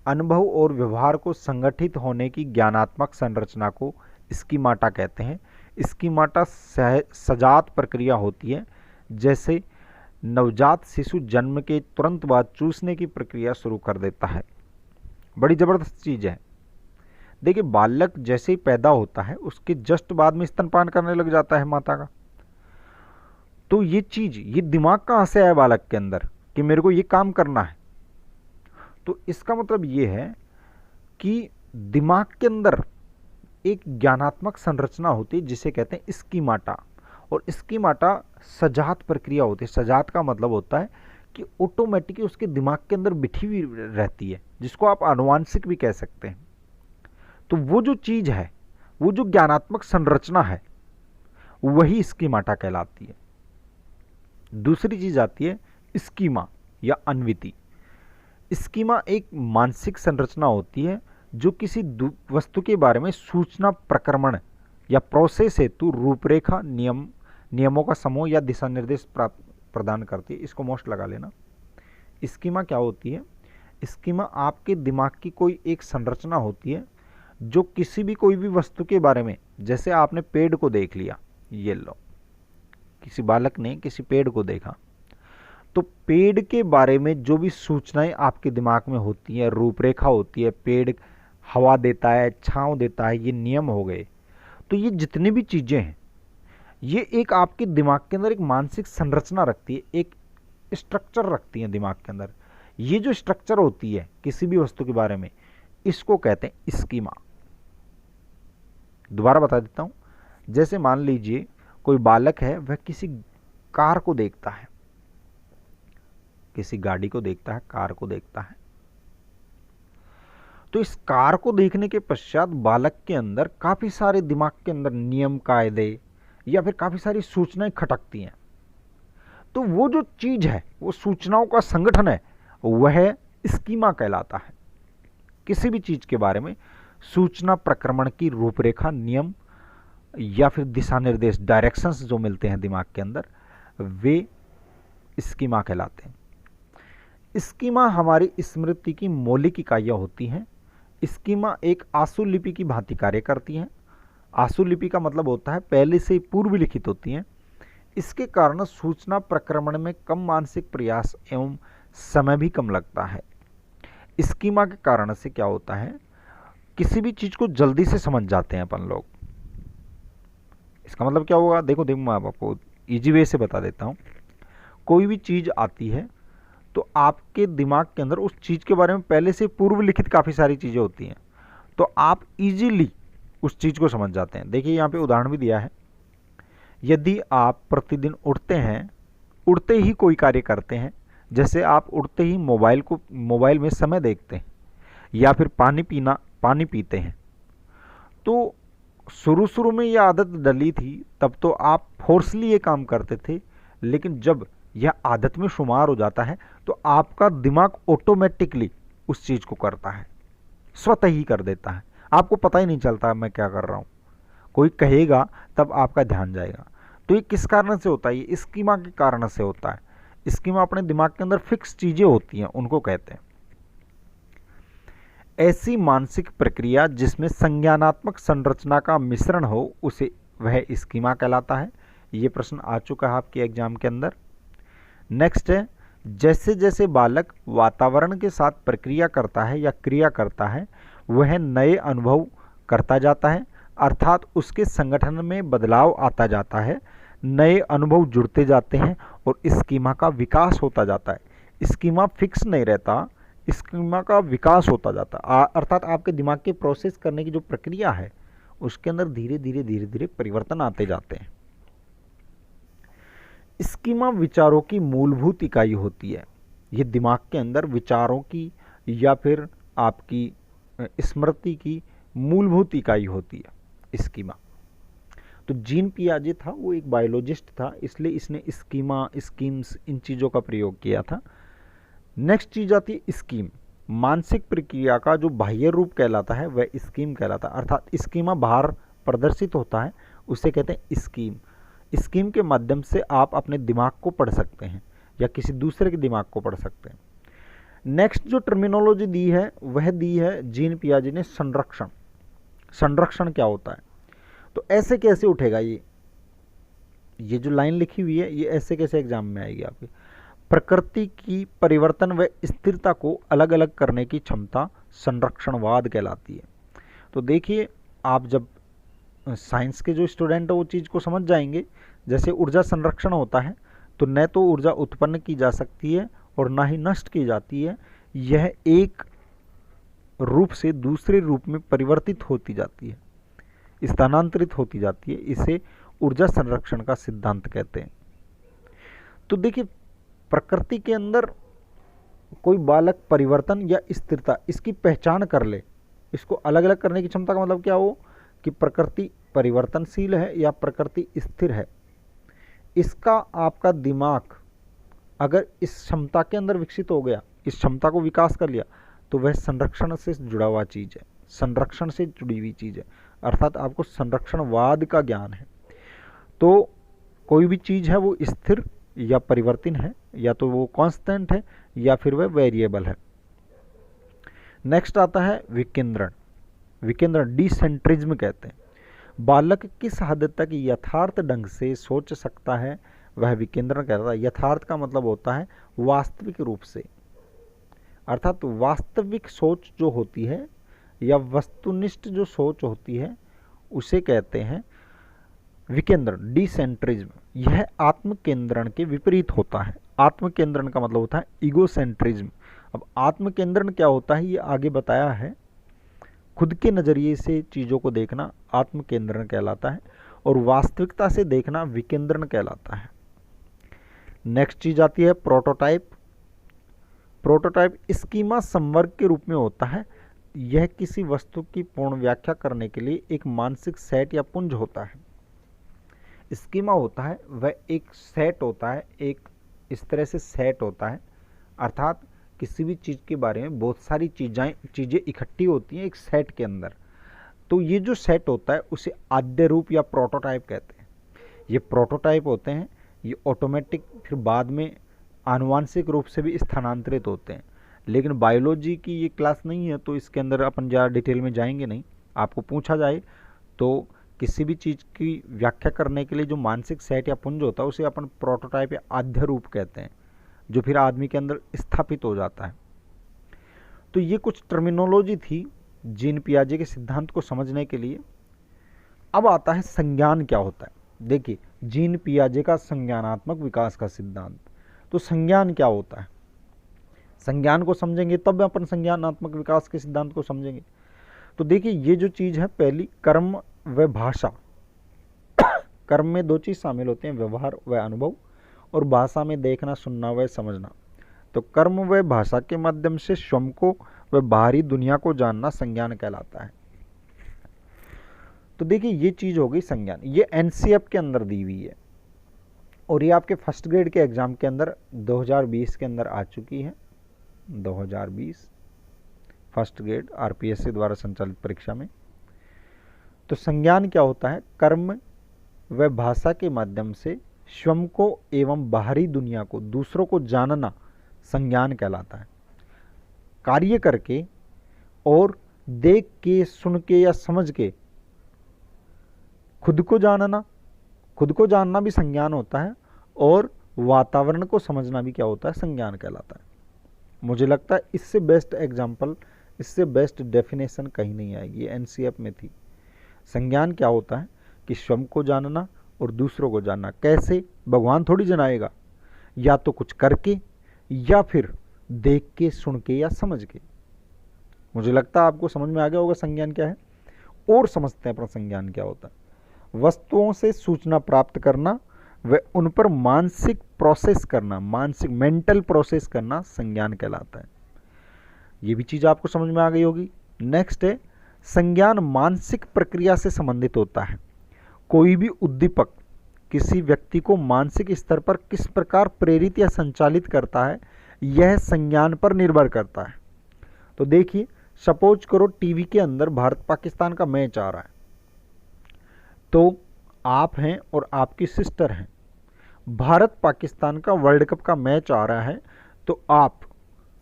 अनुभव और व्यवहार को संगठित होने की ज्ञानात्मक संरचना को स्कीमाटा कहते हैं। स्कीमाटा सजात प्रक्रिया होती है, जैसे नवजात शिशु जन्म के तुरंत बाद चूसने की प्रक्रिया शुरू कर देता है। बड़ी ज़बरदस्त चीज़ है। देखिए, बालक जैसे ही पैदा होता है उसके जस्ट बाद में स्तनपान करने लग जाता है माता का। तो ये चीज़, ये दिमाग कहाँ से आया बालक के अंदर कि मेरे को ये काम करना है? तो इसका मतलब ये है कि दिमाग के अंदर एक ज्ञानात्मक संरचना होती है जिसे कहते हैं स्कीमाटा, और स्कीमाटा सजात प्रक्रिया होती है। सजात का मतलब होता है कि ऑटोमेटिकली उसके दिमाग के अंदर बिठी हुई रहती है, जिसको आप आनुवांशिक भी कह सकते हैं। तो वो जो चीज़ है, वो जो ज्ञानात्मक संरचना है, वही स्कीमाटा कहलाती है। दूसरी चीज आती है स्कीमा या अन्विति। स्कीमा एक मानसिक संरचना होती है जो किसी वस्तु के बारे में सूचना प्रक्रमण या प्रोसेस हेतु रूपरेखा, नियमों का समूह या दिशा निर्देश प्रदान करती है। इसको मोस्ट लगा लेना। स्कीमा क्या होती है? स्कीमा आपके दिमाग की कोई एक संरचना होती है जो किसी भी कोई भी वस्तु के बारे में, जैसे आपने पेड़ को देख लिया, ये लो, किसी बालक ने किसी पेड़ को देखा, तो पेड़ के बारे में जो भी सूचनाएं आपके दिमाग में होती है, रूपरेखा होती है, पेड़ हवा देता है, छांव देता है, ये नियम हो गए। तो ये जितनी भी चीज़ें हैं, ये एक आपके दिमाग के अंदर एक मानसिक संरचना रखती है, एक स्ट्रक्चर रखती है दिमाग के अंदर। ये जो स्ट्रक्चर होती है किसी भी वस्तु के बारे में, इसको कहते हैं स्कीमा। दोबारा बता देता हूं। जैसे मान लीजिए कोई बालक है, वह किसी कार को देखता है, किसी गाड़ी को देखता है, कार को देखता है। तो इस कार को देखने के पश्चात बालक के अंदर काफी सारे दिमाग के अंदर नियम, कायदे या फिर काफी सारी सूचनाएं खटकती हैं। तो वो जो चीज है, वो सूचनाओं का संगठन है, वह स्कीमा कहलाता है। किसी भी चीज के बारे में सूचना प्रक्रमण की रूपरेखा, नियम या फिर दिशा निर्देश, डायरेक्शंस जो मिलते हैं दिमाग के अंदर, वे स्कीमा कहलाते हैं। स्कीमा हमारी स्मृति की मौलिक इकाइयां होती हैं। स्कीमा एक आशुलिपि की भांति कार्य करती हैं। आशुलिपि का मतलब होता है पहले से पूर्व लिखित होती हैं। इसके कारण सूचना प्रक्रमण में कम मानसिक प्रयास एवं समय भी कम लगता है। स्कीमा के कारण से क्या होता है, किसी भी चीज को जल्दी से समझ जाते हैं अपन लोग। इसका मतलब क्या होगा? देखो मैं आपको इजी वे से बता देता हूँ। कोई भी चीज आती है तो आपके दिमाग के अंदर उस चीज के बारे में पहले से पूर्व लिखित काफी सारी चीजें होती हैं, तो आप इजीली उस चीज को समझ जाते हैं। देखिए यहाँ पे उदाहरण भी दिया है। यदि आप प्रतिदिन उठते हैं, उठते ही कोई कार्य करते हैं, जैसे आप उठते ही मोबाइल में समय देखते हैं या फिर पानी पीते हैं, तो शुरू में ये आदत डली थी, तब तो आप फोर्सली ये काम करते थे, लेकिन जब यह आदत में शुमार हो जाता है तो आपका दिमाग ऑटोमेटिकली उस चीज को करता है, स्वतः ही कर देता है। आपको पता ही नहीं चलता मैं क्या कर रहा हूं, कोई कहेगा तब आपका ध्यान जाएगा। तो ये किस कारण से होता है? ये स्कीमा के कारण से होता है। स्कीमा अपने दिमाग के अंदर फिक्स चीजें होती हैं, उनको कहते हैं। ऐसी मानसिक प्रक्रिया जिसमें संज्ञानात्मक संरचना का मिश्रण हो, उसे वह स्कीमा कहलाता है। ये प्रश्न आ चुका है आपके एग्जाम के अंदर। नेक्स्ट है, जैसे जैसे बालक वातावरण के साथ प्रक्रिया करता है या क्रिया करता है, वह नए अनुभव करता जाता है, अर्थात उसके संगठन में बदलाव आता जाता है, नए अनुभव जुड़ते जाते हैं और स्कीमा का विकास होता जाता है। स्कीमा फिक्स नहीं रहता, स्कीमा का विकास होता जाता है, अर्थात आपके दिमाग के प्रोसेस करने की जो प्रक्रिया है उसके अंदर धीरे धीरे परिवर्तन आते जाते हैं। स्कीमा विचारों की मूलभूत इकाई होती है। ये दिमाग के अंदर विचारों की या फिर आपकी स्मृति की मूलभूत इकाई होती है स्कीमा। तो जीन पियाजे था, वो एक बायोलॉजिस्ट था, इसलिए इसने स्कीमा, स्कीम्स, इन चीज़ों का प्रयोग किया था। नेक्स्ट चीज आती है स्कीम। मानसिक प्रक्रिया का जो बाह्य रूप कहलाता है वह स्कीम कहलाता है, अर्थात स्कीमा बाहर प्रदर्शित होता है, उसे कहते हैं स्कीम। स्कीम के माध्यम से आप अपने दिमाग को पढ़ सकते हैं या किसी दूसरे के दिमाग को पढ़ सकते हैं। नेक्स्ट जो टर्मिनोलॉजी दी है वह दी है जीन पियाजे ने संरक्षण। संरक्षण क्या होता है? तो ऐसे कैसे उठेगा ये जो लाइन लिखी हुई है ये ऐसे कैसे एग्जाम में आएगी आपके? प्रकृति की परिवर्तन व स्थिरता को अलग अलग करने की क्षमता संरक्षणवाद कहलाती है। तो देखिए, आप जब साइंस के जो स्टूडेंट है वो चीज़ को समझ जाएंगे, जैसे ऊर्जा संरक्षण होता है तो न तो ऊर्जा उत्पन्न की जा सकती है और ना ही नष्ट की जाती है, यह एक रूप से दूसरे रूप में परिवर्तित होती जाती है, स्थानांतरित होती जाती है। इसे ऊर्जा संरक्षण का सिद्धांत कहते हैं। तो देखिए, प्रकृति के अंदर कोई बालक परिवर्तन या स्थिरता इसकी पहचान कर ले, इसको अलग अलग करने की क्षमता का मतलब क्या हो कि प्रकृति परिवर्तनशील है या प्रकृति स्थिर है, इसका आपका दिमाग अगर इस क्षमता के अंदर विकसित हो गया, इस क्षमता को विकास कर लिया, तो वह संरक्षण से जुड़ा हुआ चीज़ है, संरक्षण से जुड़ी हुई चीज़ है, अर्थात आपको संरक्षणवाद का ज्ञान है। तो कोई भी चीज़ है वो स्थिर या परिवर्तन है, या तो वो कांस्टेंट है या फिर वह वेरिएबल है। नेक्स्ट आता है विकेंद्रण। विकेंद्रण डिसेंट्रिज्म कहते हैं। बालक किस हद तक यथार्थ ढंग से सोच सकता है वह विकेंद्रण कहता है। यथार्थ का मतलब होता है वास्तविक रूप से, अर्थात वास्तविक सोच जो होती है या वस्तुनिष्ठ जो सोच होती है उसे कहते हैं विकेंद्रण, डिसेंट्रिज्म। यह आत्मकेंद्रण के विपरीत होता है। आत्मकेंद्रण का मतलब होता है ईगोसेंट्रिज्म। अब आत्मकेंद्रण क्या होता है ये आगे बताया है। खुद के नज़रिए से चीज़ों को देखना आत्मकेंद्रण कहलाता है और वास्तविकता से देखना विकेंद्रण कहलाता है। नेक्स्ट चीज आती है प्रोटोटाइप। प्रोटोटाइप स्कीमा संवर्ग के रूप में होता है। यह किसी वस्तु की पूर्ण व्याख्या करने के लिए एक मानसिक सेट या पुंज होता है। स्कीमा होता है वह एक सेट होता है, एक इस तरह से सेट होता है, अर्थात किसी भी चीज़ के बारे में बहुत सारी चीज़ें इकट्ठी होती हैं एक सेट के अंदर। तो ये जो सेट होता है उसे आद्य रूप या प्रोटोटाइप कहते हैं। ये प्रोटोटाइप होते हैं, ये ऑटोमेटिक फिर बाद में आनुवांशिक रूप से भी स्थानांतरित होते हैं। लेकिन बायोलॉजी की ये क्लास नहीं है तो इसके अंदर अपन ज़्यादा डिटेल में जाएंगे नहीं। आपको पूछा जाए तो किसी भी चीज़ की व्याख्या करने के लिए जो मानसिक सेट या पुंज होता है उसे अपन प्रोटोटाइप या आद्य रूप कहते हैं, जो फिर आदमी के अंदर स्थापित हो जाता है। तो ये कुछ टर्मिनोलॉजी थी जीन पियाजे के सिद्धांत को समझने के लिए। अब आता है संज्ञान क्या होता है। देखिए, जीन पियाजे का संज्ञानात्मक विकास का सिद्धांत। तो संज्ञान क्या होता है, संज्ञान को समझेंगे तब अपन संज्ञानात्मक विकास के सिद्धांत को समझेंगे। तो देखिए, ये जो चीज़ है पहली कर्म व भाषा। कर्म में दो चीज़ शामिल होते हैं, व्यवहार व अनुभव, और भाषा में देखना, सुनना व समझना। तो कर्म व भाषा के माध्यम से स्वयं को व बाहरी दुनिया को जानना संज्ञान कहलाता है। तो देखिए, ये चीज़ हो गई संज्ञान। ये एनसीएफ के अंदर दी हुई है और ये आपके फर्स्ट ग्रेड के एग्जाम के अंदर 2020 के अंदर आ चुकी है। 2020 फर्स्ट ग्रेड आरपीएससी द्वारा संचालित परीक्षा में। तो संज्ञान क्या होता है, कर्म व भाषा के माध्यम से स्वयं को एवं बाहरी दुनिया को, दूसरों को जानना संज्ञान कहलाता है। कार्य करके और देख के, सुन के या समझ के खुद को जानना, खुद को जानना भी संज्ञान होता है, और वातावरण को समझना भी क्या होता है, संज्ञान कहलाता है। मुझे लगता है इससे बेस्ट एग्जाम्पल, इससे बेस्ट डेफिनेशन कहीं नहीं आएगी, एनसीएफ में थी। संज्ञान क्या होता है कि स्वयं को जानना और दूसरों को जानना। कैसे, भगवान थोड़ी जनाएगा, या तो कुछ करके या फिर देख के, सुन के या समझ के। मुझे लगता है आपको समझ में आ गया होगा संज्ञान क्या है। और समझते हैं अपना संज्ञान क्या होता है। वस्तुओं से सूचना प्राप्त करना व उन पर मानसिक प्रोसेस करना, मानसिक मेंटल प्रोसेस करना संज्ञान कहलाता है। ये भी चीज़ आपको समझ में आ गई होगी। नेक्स्ट है, संज्ञान मानसिक प्रक्रिया से संबंधित होता है। कोई भी उद्दीपक किसी व्यक्ति को मानसिक स्तर पर किस प्रकार प्रेरित या संचालित करता है, यह संज्ञान पर निर्भर करता है। तो देखिए, सपोज करो टीवी के अंदर भारत पाकिस्तान का मैच आ रहा है, तो आप हैं और आपकी सिस्टर हैं, भारत पाकिस्तान का वर्ल्ड कप का मैच आ रहा है, तो आप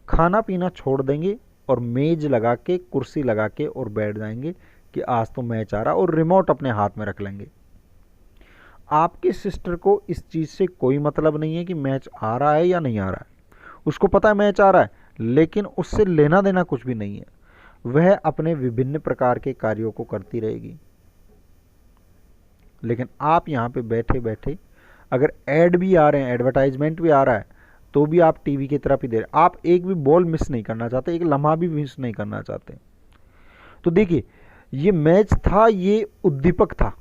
खाना पीना छोड़ देंगे और मेज लगा के, कुर्सी लगा के और बैठ जाएंगे कि आज तो मैच आ रहा, और रिमोट अपने हाथ में रख लेंगे। आपके सिस्टर को इस चीज़ से कोई मतलब नहीं है कि मैच आ रहा है या नहीं आ रहा है। उसको पता है मैच आ रहा है, लेकिन उससे लेना देना कुछ भी नहीं है। वह अपने विभिन्न प्रकार के कार्यों को करती रहेगी। लेकिन आप यहाँ पे बैठे बैठे अगर ऐड भी आ रहे हैं, एडवर्टाइजमेंट भी आ रहा है, तो भी आप टीवी की तरफ ही दे रहे। आप एक भी बॉल मिस नहीं करना चाहते, एक लम्हा भी मिस नहीं करना चाहते। तो देखिए, ये मैच था, ये उद्दीपक था।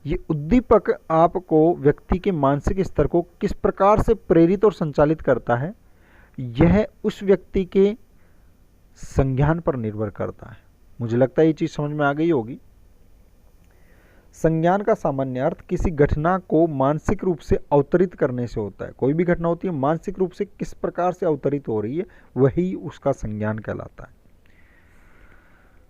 ये उद्दीपक आपको व्यक्ति के मानसिक स्तर को किस प्रकार से प्रेरित और संचालित करता है, यह उस व्यक्ति के संज्ञान पर निर्भर करता है। मुझे लगता है ये चीज़ समझ में आ गई होगी। संज्ञान का सामान्य अर्थ किसी घटना को मानसिक रूप से अवतरित करने से होता है। कोई भी घटना होती है, मानसिक रूप से किस प्रकार से अवतरित हो रही है, वही उसका संज्ञान कहलाता है।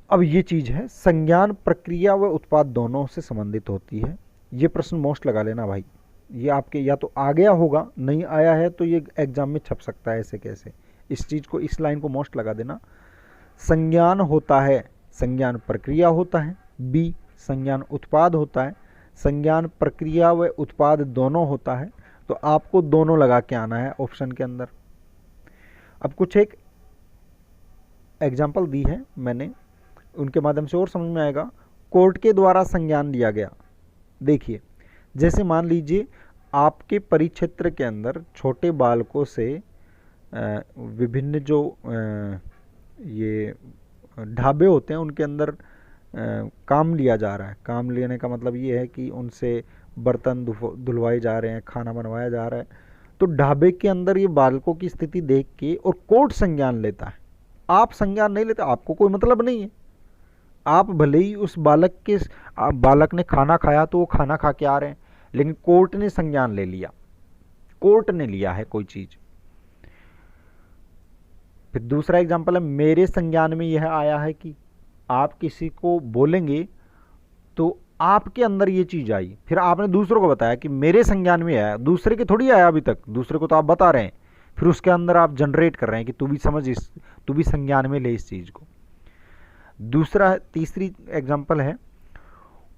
अब ये चीज़ है, संज्ञान प्रक्रिया व उत्पाद दोनों से संबंधित होती है। ये प्रश्न मोस्ट लगा लेना भाई, ये आपके या तो आ गया होगा, नहीं आया है तो ये एग्जाम में छप सकता है ऐसे कैसे। इस चीज़ को, इस लाइन को मोस्ट लगा देना। संज्ञान होता है, संज्ञान प्रक्रिया होता है। बी, संज्ञान उत्पाद होता है। संज्ञान प्रक्रिया व उत्पाद दोनों होता है, तो आपको दोनों लगा के आना है ऑप्शन के अंदर। अब कुछ एक एग्जाम्पल दी है मैंने, उनके माध्यम से और समझ में आएगा। कोर्ट के द्वारा संज्ञान लिया गया। देखिए, जैसे मान लीजिए आपके परिक्षेत्र के अंदर छोटे बालकों से विभिन्न जो ये ढाबे होते हैं उनके अंदर काम लिया जा रहा है। काम लेने का मतलब ये है कि उनसे बर्तन धुलवाए जा रहे हैं, खाना बनवाया जा रहा है। तो ढाबे के अंदर ये बालकों की स्थिति देख के और कोर्ट संज्ञान लेता है। आप संज्ञान नहीं लेते, आपको कोई मतलब नहीं है। आप भले ही उस बालक ने खाना खाया तो वो खाना खा के आ रहे हैं, लेकिन कोर्ट ने संज्ञान ले लिया, कोर्ट ने लिया है कोई चीज। फिर दूसरा एग्जांपल है, मेरे संज्ञान में यह आया है कि आप किसी को बोलेंगे तो आपके अंदर ये चीज आई, फिर आपने दूसरों को बताया कि मेरे संज्ञान में आया, दूसरे के थोड़ी आया अभी तक, दूसरे को तो आप बता रहे हैं, फिर उसके अंदर आप जनरेट कर रहे हैं कि तू भी समझ, तू भी संज्ञान में ले इस चीज को। तीसरी एग्जाम्पल है,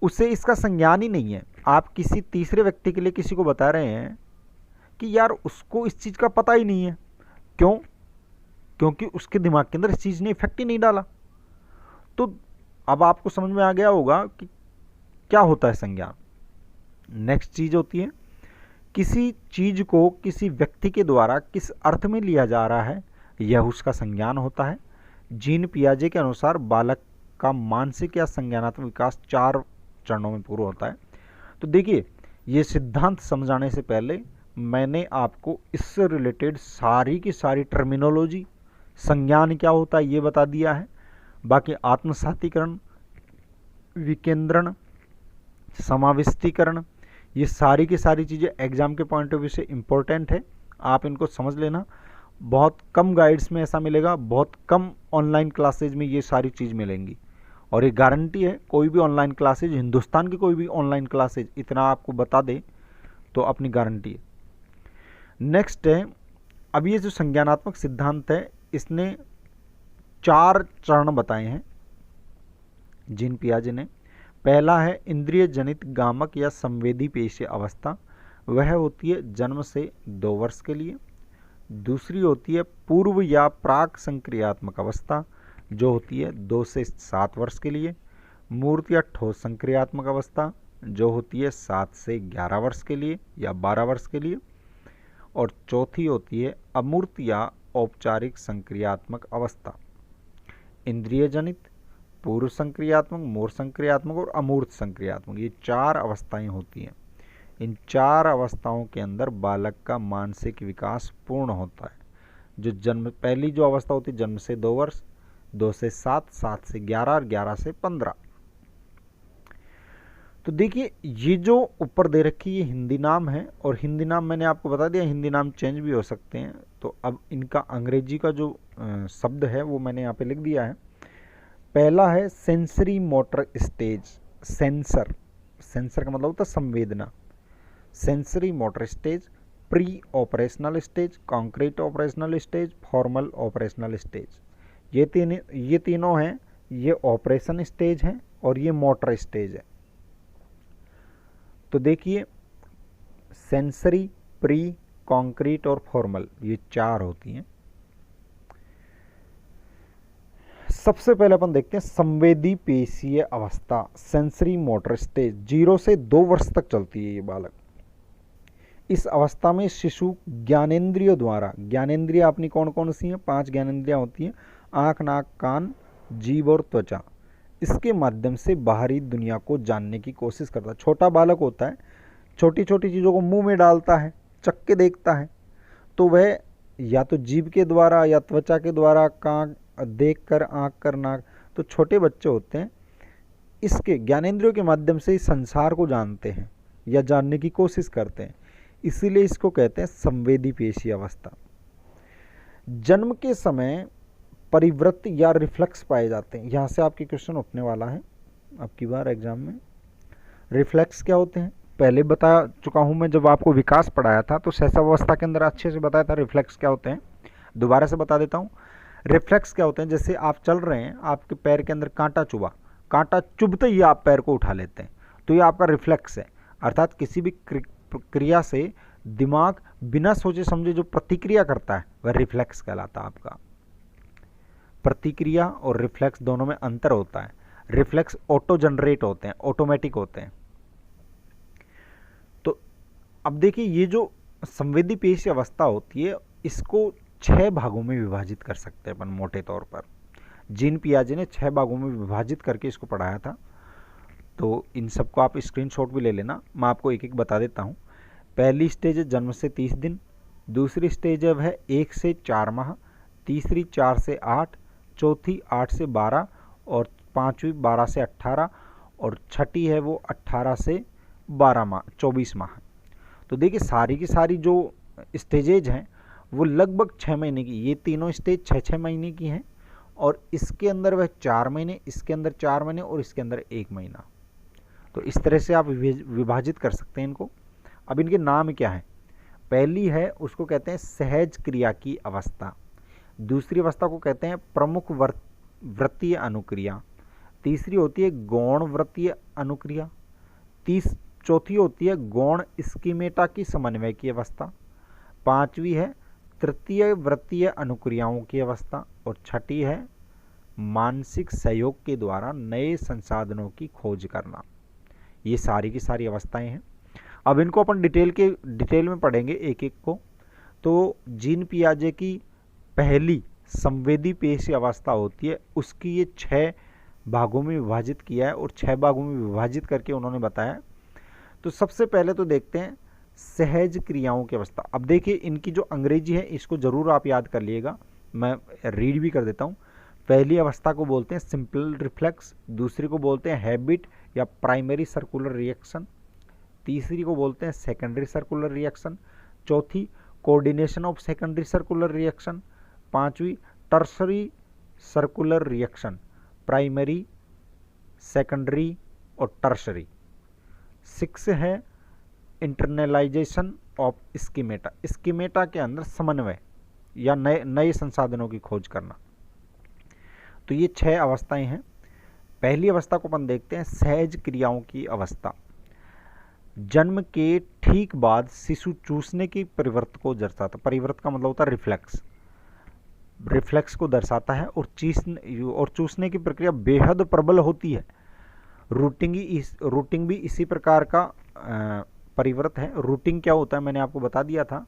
उसे इसका संज्ञान ही नहीं है। आप किसी तीसरे व्यक्ति के लिए किसी को बता रहे हैं कि यार उसको इस चीज़ का पता ही नहीं है। क्यों? क्योंकि उसके दिमाग के अंदर इस चीज़ ने इफेक्ट ही नहीं डाला। तो अब आपको समझ में आ गया होगा कि क्या होता है संज्ञान। नेक्स्ट चीज़ होती है, किसी चीज़ को किसी व्यक्ति के द्वारा किस अर्थ में लिया जा रहा है, यह उसका संज्ञान होता है। जीन पियाजे के अनुसार बालक का मानसिक या संज्ञानात्मक विकास 4 चरणों में पूरा होता है। तो देखिए, ये सिद्धांत समझाने से पहले मैंने आपको इससे रिलेटेड सारी की सारी टर्मिनोलॉजी, संज्ञान क्या होता है ये बता दिया है। बाकी आत्मसातीकरण, विकेंद्रण, समाविष्टीकरण, ये सारी की सारी चीज़ें एग्जाम के पॉइंट ऑफ व्यू से इम्पोर्टेंट है, आप इनको समझ लेना। बहुत कम गाइड्स में ऐसा मिलेगा, बहुत कम ऑनलाइन क्लासेज में ये सारी चीज़ मिलेंगी, और ये गारंटी है कोई भी ऑनलाइन क्लासेज, हिंदुस्तान की कोई भी ऑनलाइन क्लासेज इतना आपको बता दे तो अपनी गारंटी है। नेक्स्ट है, अब ये जो संज्ञानात्मक सिद्धांत है इसने 4 चरण बताए हैं जीन पियाजे ने। पहला है इंद्रिय जनित गामक या संवेदी पेशीय अवस्था, वह होती है जन्म से 2 वर्ष के लिए। दूसरी होती है पूर्व या प्राक संक्रियात्मक अवस्था, जो होती है 2 से 7 वर्ष के लिए। मूर्त या ठोस संक्रियात्मक अवस्था, जो होती है 7 से 11 वर्ष के लिए या 12 वर्ष के लिए। और चौथी होती है अमूर्त या औपचारिक संक्रियात्मक अवस्था। इंद्रिय जनित, पूर्व संक्रियात्मक, मूर्त संक्रियात्मक और अमूर्त संक्रियात्मक, ये 4 अवस्थाएं होती हैं। इन 4 अवस्थाओं के अंदर बालक का मानसिक विकास पूर्ण होता है। जो जन्म, पहली जो अवस्था होती है जन्म से 2 वर्ष, 2 से 7, 7 से 11 और 11 से 15। तो देखिए, ये जो ऊपर दे रखी ये हिंदी नाम है, और हिंदी नाम मैंने आपको बता दिया, हिंदी नाम चेंज भी हो सकते हैं। तो अब इनका अंग्रेजी का जो शब्द है वो मैंने यहाँ पे लिख दिया है। पहला है sensory motor stage. Sensor, sensor का मतलब होता है संवेदना। Sensory motor stage, pre operational stage, concrete operational stage, formal operational stage. ये तीनों हैं, ये ऑपरेशन स्टेज हैं और ये मोटर स्टेज है। तो देखिए सेंसरी, प्री, कॉन्क्रीट और फॉर्मल, ये 4 होती हैं। सबसे पहले अपन देखते हैं संवेदी पेशीय अवस्था, सेंसरी मोटर स्टेज। 0 से 2 वर्ष तक चलती है ये बालक। इस अवस्था में शिशु ज्ञानेंद्रियों द्वारा, ज्ञानेंद्रियां अपनी कौन कौन सी हैं? 5 ज्ञानेंद्रियां होती हैं, आँख, नाक, कान, जीभ और त्वचा। इसके माध्यम से बाहरी दुनिया को जानने की कोशिश करता है। छोटा बालक होता है, छोटी छोटी चीज़ों को मुंह में डालता है, चख के देखता है, तो वह या तो जीभ के द्वारा या त्वचा के द्वारा, कान देख कर, आँख कर, नाक, तो छोटे बच्चे होते हैं इसके ज्ञानेंद्रियों के माध्यम से इस संसार को जानते हैं या जानने की कोशिश करते हैं। इसीलिए इसको कहते हैं संवेदी पेशी अवस्था। जन्म के समय परिवृत्ति या रिफ्लेक्स पाए जाते हैं। यहाँ से आपके क्वेश्चन उठने वाला है आपकी बार एग्जाम में। रिफ्लेक्स क्या होते हैं पहले बता चुका हूँ मैं, जब आपको विकास पढ़ाया था तो शैशवावस्था के अंदर अच्छे से बताया था रिफ्लेक्स क्या होते हैं। दोबारा से बता देता हूँ, रिफ्लेक्स क्या होते हैं? जैसे आप चल रहे हैं, आपके पैर के अंदर कांटा चुभा, कांटा चुभते ही आप पैर को उठा लेते हैं, तो ये आपका रिफ्लेक्स है। अर्थात किसी भी क्रिया से दिमाग बिना सोचे समझे जो प्रतिक्रिया करता है वह रिफ्लेक्स कहलाता है आपका। प्रतिक्रिया और रिफ्लेक्स दोनों में अंतर होता है। रिफ्लेक्स ऑटो जनरेट होते हैं, ऑटोमेटिक होते हैं। तो अब देखिए ये जो संवेदी पेशी अवस्था होती है इसको 6 भागों में विभाजित कर सकते हैं अपन मोटे तौर पर। जीन पियाजे ने 6 भागों में विभाजित करके इसको पढ़ाया था, तो इन सबको आप स्क्रीनशॉट भी ले लेना। मैं आपको एक एक बता देता हूँ। पहली स्टेज है जन्म से 30 दिन, दूसरी स्टेज है वह 1 से 4 माह, तीसरी 4 से 8, चौथी 8 से 12 और पाँचवीं 12 से 18 और छठी है वो 18 से 12 माह, 24 माह। तो देखिए सारी की सारी जो स्टेजेज हैं वो लगभग 6 महीने की, ये तीनों स्टेज 6-6 महीने की हैं और इसके अंदर वह 4 महीने, इसके अंदर 4 महीने और इसके अंदर 1 महीना। तो इस तरह से आप विभाजित कर सकते हैं इनको। अब इनके नाम क्या है? पहली है उसको कहते हैं सहज क्रिया की अवस्था, दूसरी अवस्था को कहते हैं प्रमुख वृत्तीय अनुक्रिया, तीसरी होती है गौण वृत्तीय अनुक्रिया, चौथी होती है गौण स्कीमेटा की समन्वय की अवस्था, पांचवी है तृतीय वृत्तीय अनुक्रियाओं की अवस्था और छठी है मानसिक सहयोग के द्वारा नए संसाधनों की खोज करना। ये सारी की सारी अवस्थाएं हैं। अब इनको अपन डिटेल में पढ़ेंगे एक एक को। तो जीन पियाजे की पहली संवेदी पेशी अवस्था होती है, उसकी ये 6 भागों में विभाजित किया है और 6 भागों में विभाजित करके उन्होंने बताया। तो सबसे पहले तो देखते हैं सहज क्रियाओं की अवस्था। अब देखिए इनकी जो अंग्रेजी है इसको जरूर आप याद कर लिएगा, मैं रीड भी कर देता हूँ। पहली अवस्था को बोलते हैं सिंपल रिफ्लेक्स, दूसरी को बोलते हैं हैबिट या प्राइमरी सर्कुलर रिएक्शन, तीसरी को बोलते हैं सेकेंडरी सर्कुलर रिएक्शन, चौथी coordination of secondary circular reaction, पांचवी tertiary circular reaction, primary, secondary और टर्सरी। 6 है इंटरनलाइजेशन ऑफ स्कीमेटा, स्कीमेटा के अंदर समन्वय या नए संसाधनों की खोज करना। तो ये 6 अवस्थाएं हैं। पहली अवस्था को अपन देखते हैं सहज क्रियाओं की अवस्था। जन्म के ठीक बाद शिशु चूसने की परिवर्त को दर्शाता, परिवर्त का मतलब होता है रिफ्लेक्स, रिफ्लेक्स को दर्शाता है और चूसने की प्रक्रिया बेहद प्रबल होती है। रूटिंग भी इसी प्रकार का परिवर्त है। रूटिंग क्या होता है मैंने आपको बता दिया था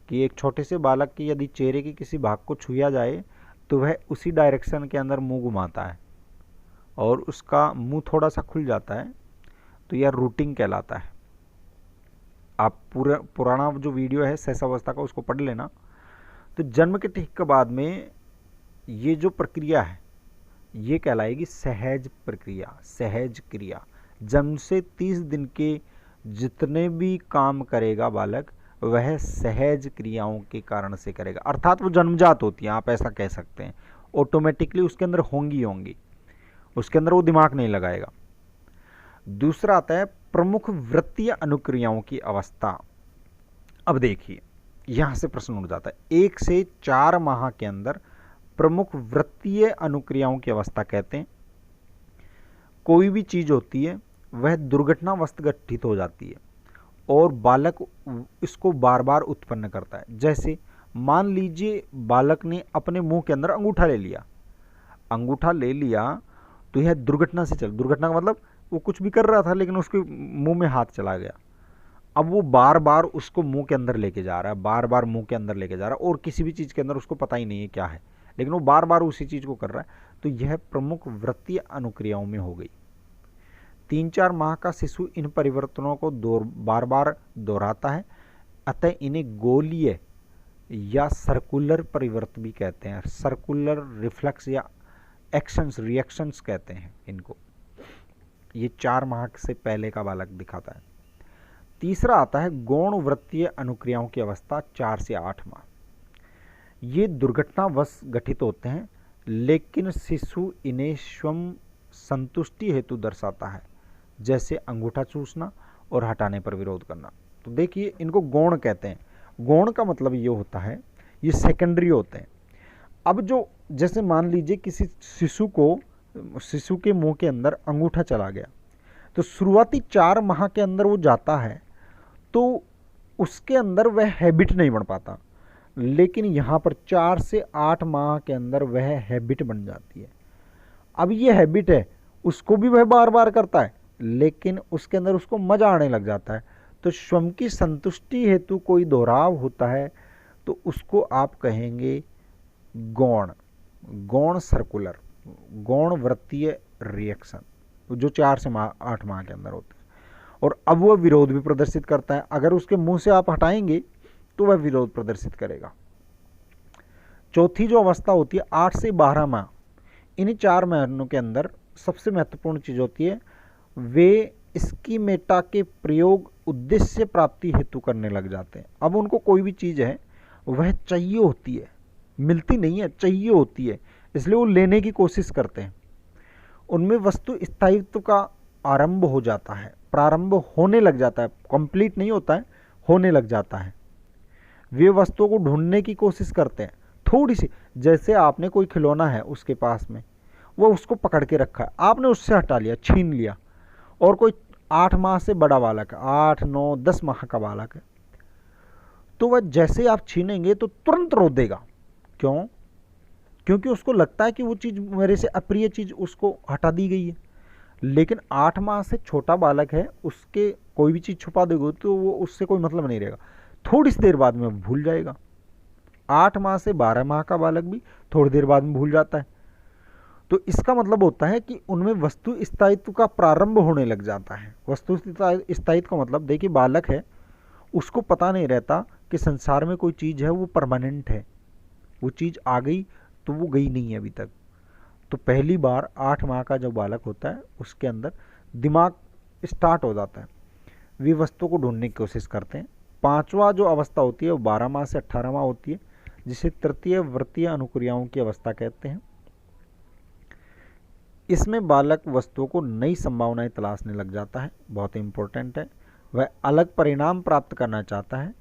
कि एक छोटे से बालक की यदि चेहरे के किसी भाग को छुआ जाए तो वह उसी डायरेक्शन के अंदर मुंह घुमाता है और उसका मुंह थोड़ा सा खुल जाता है, तो यह रूटिंग कहलाता है। आप पुराना जो वीडियो है शैशवावस्था का उसको पढ़ लेना। तो जन्म के ठीक के बाद में ये जो प्रक्रिया है ये कहलाएगी सहज प्रक्रिया, सहज क्रिया। जन्म से 30 दिन के जितने भी काम करेगा बालक वह सहज क्रियाओं के कारण से करेगा, अर्थात वो जन्मजात होती हैं, आप ऐसा कह सकते हैं। ऑटोमेटिकली उसके अंदर होंगी, उसके अंदर वो दिमाग नहीं लगाएगा। दूसरा आता है प्रमुख वृत्तीय अनुक्रियाओं की अवस्था। अब देखिए यहां से प्रश्न उठ जाता है, 1 से 4 माह के अंदर प्रमुख वृत्तीय अनुक्रियाओं की अवस्था कहते हैं। कोई भी चीज़ होती है वह दुर्घटनावश गठित हो जाती है और बालक इसको बार बार उत्पन्न करता है। जैसे मान लीजिए बालक ने अपने मुंह के अंदर अंगूठा ले लिया, अंगूठा ले लिया तो यह दुर्घटना से चल, दुर्घटना का मतलब वो कुछ भी कर रहा था लेकिन उसके मुंह में हाथ चला गया। अब वो बार बार उसको मुंह के अंदर लेके जा रहा है, बार बार मुंह के अंदर लेके जा रहा है और किसी भी चीज़ के अंदर उसको पता ही नहीं है क्या है, लेकिन वो बार बार उसी चीज़ को कर रहा है। तो यह प्रमुख वृत्तीय अनुक्रियाओं में हो गई। 3-4 माह का शिशु इन परिवर्तनों को बार बार दोहराता है, अतः इन्हें गोलीय या सर्कुलर परिवर्तन भी कहते हैं। सर्कुलर रिफ्लेक्स या एक्शंस, रिएक्शंस कहते हैं इनको। ये 4 माह से पहले का बालक दिखाता है। तीसरा आता है गौण वृत्तीय अनुक्रियाओं की अवस्था 4 से 8 माह। ये दुर्घटनावश गठित होते हैं लेकिन शिशु इन्हें स्वयं संतुष्टि हेतु दर्शाता है, जैसे अंगूठा चूसना और हटाने पर विरोध करना। तो देखिए इनको गौण कहते हैं। गौण का मतलब ये होता है, ये सेकेंडरी होते हैं। अब जो जैसे मान लीजिए किसी शिशु के मुंह के अंदर अंगूठा चला गया, तो शुरुआती 4 माह के अंदर वो जाता है तो उसके अंदर वह हैबिट नहीं बन पाता, लेकिन यहाँ पर 4 से 8 माह के अंदर वह हैबिट बन जाती है। अब ये हैबिट है, उसको भी वह बार बार करता है लेकिन उसके अंदर उसको मजा आने लग जाता है। तो स्वयं की संतुष्टि हेतु कोई दोहराव होता है तो उसको आप कहेंगे गौण, गौण सर्कुलर, गौण वृत्तीय रिएक्शन, जो 4 से 8 माह के अंदर होते हैं। और अब वह विरोध भी प्रदर्शित करता है। अगर उसके मुंह से आप हटाएंगे तो वह विरोध प्रदर्शित करेगा। चौथी जो अवस्था होती है 8 से 12 माह, इन 4 महीनों के अंदर सबसे महत्वपूर्ण चीज होती है, वे स्कीमेटा के प्रयोग उद्देश्य प्राप्ति हेतु करने लग जाते हैं। अब उनको कोई भी चीज है वह चाहिए होती है, मिलती नहीं है, चाहिए होती है, इसलिए वो लेने की कोशिश करते हैं। उनमें वस्तु स्थायित्व का आरंभ हो जाता है, प्रारंभ होने लग जाता है, कंप्लीट नहीं होता है, होने लग जाता है। वे वस्तुओं को ढूंढने की कोशिश करते हैं थोड़ी सी, जैसे आपने कोई खिलौना है उसके पास में, वो उसको पकड़ के रखा है, आपने उससे हटा लिया, छीन लिया, और कोई 8 माह से बड़ा बालक है, 8, 9, 10 माह का बालक है, तो वह जैसे आप छीनेंगे तो तुरंत रो देगा। क्यों? क्योंकि उसको लगता है कि वो चीज़ मेरे से अप्रिय चीज़ उसको हटा दी गई है। लेकिन 8 माह से छोटा बालक है, उसके कोई भी चीज़ छुपा दोगे तो वो उससे कोई मतलब नहीं रहेगा, थोड़ी सी देर बाद में भूल जाएगा। 8 माह से 12 माह का बालक भी थोड़ी देर बाद में भूल जाता है। तो इसका मतलब होता है कि उनमें वस्तु स्थायित्व का प्रारंभ होने लग जाता है। वस्तु स्थायित्व का मतलब, देखिए बालक है, उसको पता नहीं रहता कि संसार में कोई चीज़ है वो परमानेंट है, वो चीज़ आ गई तो वो गई नहीं है अभी तक। तो पहली बार 8 माह का जो बालक होता है उसके अंदर दिमाग स्टार्ट हो जाता है, वे वस्तु को ढूंढने की कोशिश करते हैं। 5वां जो अवस्था होती है वो 12 माह से 18 माह होती है, जिसे तृतीय वृत्तीय अनुक्रियाओं की अवस्था कहते हैं। इसमें बालक वस्तुओं को नई संभावनाएं तलाशने लग जाता है, बहुत इंपॉर्टेंट है। वह अलग परिणाम प्राप्त करना चाहता है।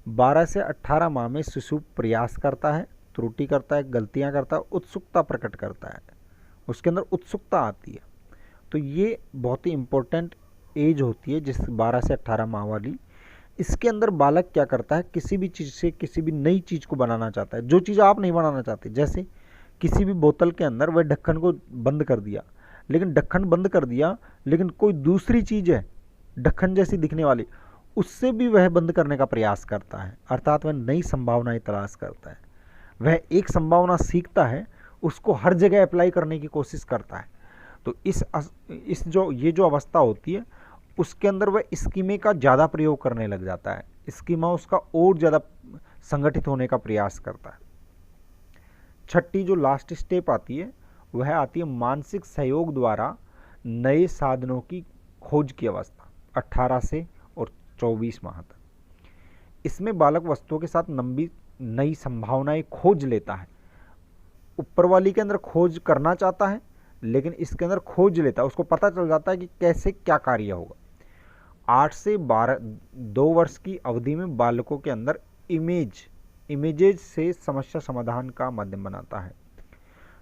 12 से 18 माह में शिशु प्रयास करता है, त्रुटि करता है, गलतियां करता है, उत्सुकता प्रकट करता है, उसके अंदर उत्सुकता आती है। तो ये बहुत ही इंपॉर्टेंट एज होती है जिस 12 से 18 माह वाली। इसके अंदर बालक क्या करता है, किसी भी चीज़ से किसी भी नई चीज़ को बनाना चाहता है, जो चीज़ आप नहीं बनाना चाहते। जैसे किसी भी बोतल के अंदर वह ढक्कन को बंद कर दिया, लेकिन ढक्कन बंद कर दिया, लेकिन कोई दूसरी चीज़ है ढक्कन जैसी दिखने वाली, उससे भी वह बंद करने का प्रयास करता है, अर्थात वह नई संभावनाएं तलाश करता है। वह एक संभावना सीखता है, उसको हर जगह अप्लाई करने की कोशिश करता है। तो ये जो अवस्था होती है उसके अंदर वह स्कीमे का ज़्यादा प्रयोग करने लग जाता है, स्कीमा उसका और ज़्यादा संगठित होने का प्रयास करता है। छठी जो लास्ट स्टेप आती है वह आती है मानसिक सहयोग द्वारा नए साधनों की खोज की अवस्था, 18 से और 24 माह तक। इसमें बालक वस्तुओं के साथ लंबी नई संभावनाएं खोज लेता है। ऊपर वाली के अंदर खोज करना चाहता है, लेकिन इसके अंदर खोज लेता है, उसको पता चल जाता है कि कैसे क्या कार्य होगा। 8 से 2 वर्ष की अवधि में बालकों के अंदर इमेजेज से समस्या समाधान का माध्यम बनाता है।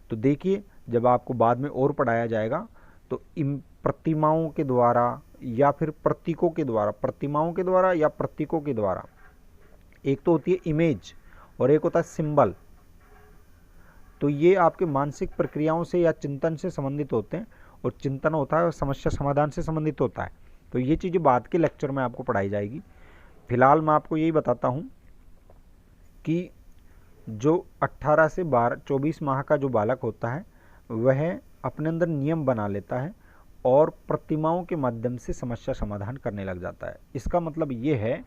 तो देखिए जब आपको बाद में और पढ़ाया जाएगा तो प्रतिमाओं के द्वारा या फिर प्रतीकों के द्वारा, प्रतिमाओं के द्वारा या प्रतीकों के द्वारा, एक तो होती है इमेज और एक होता है सिंबल। तो ये आपके मानसिक प्रक्रियाओं से या चिंतन से संबंधित होते हैं, और चिंतन होता है और समस्या समाधान से संबंधित होता है। तो ये चीज़ें बाद के लेक्चर में आपको पढ़ाई जाएगी। फिलहाल मैं आपको यही बताता हूँ कि जो 18 से 24 माह का जो बालक होता है वह अपने अंदर नियम बना लेता है और प्रतिमाओं के माध्यम से समस्या समाधान करने लग जाता है। इसका मतलब ये है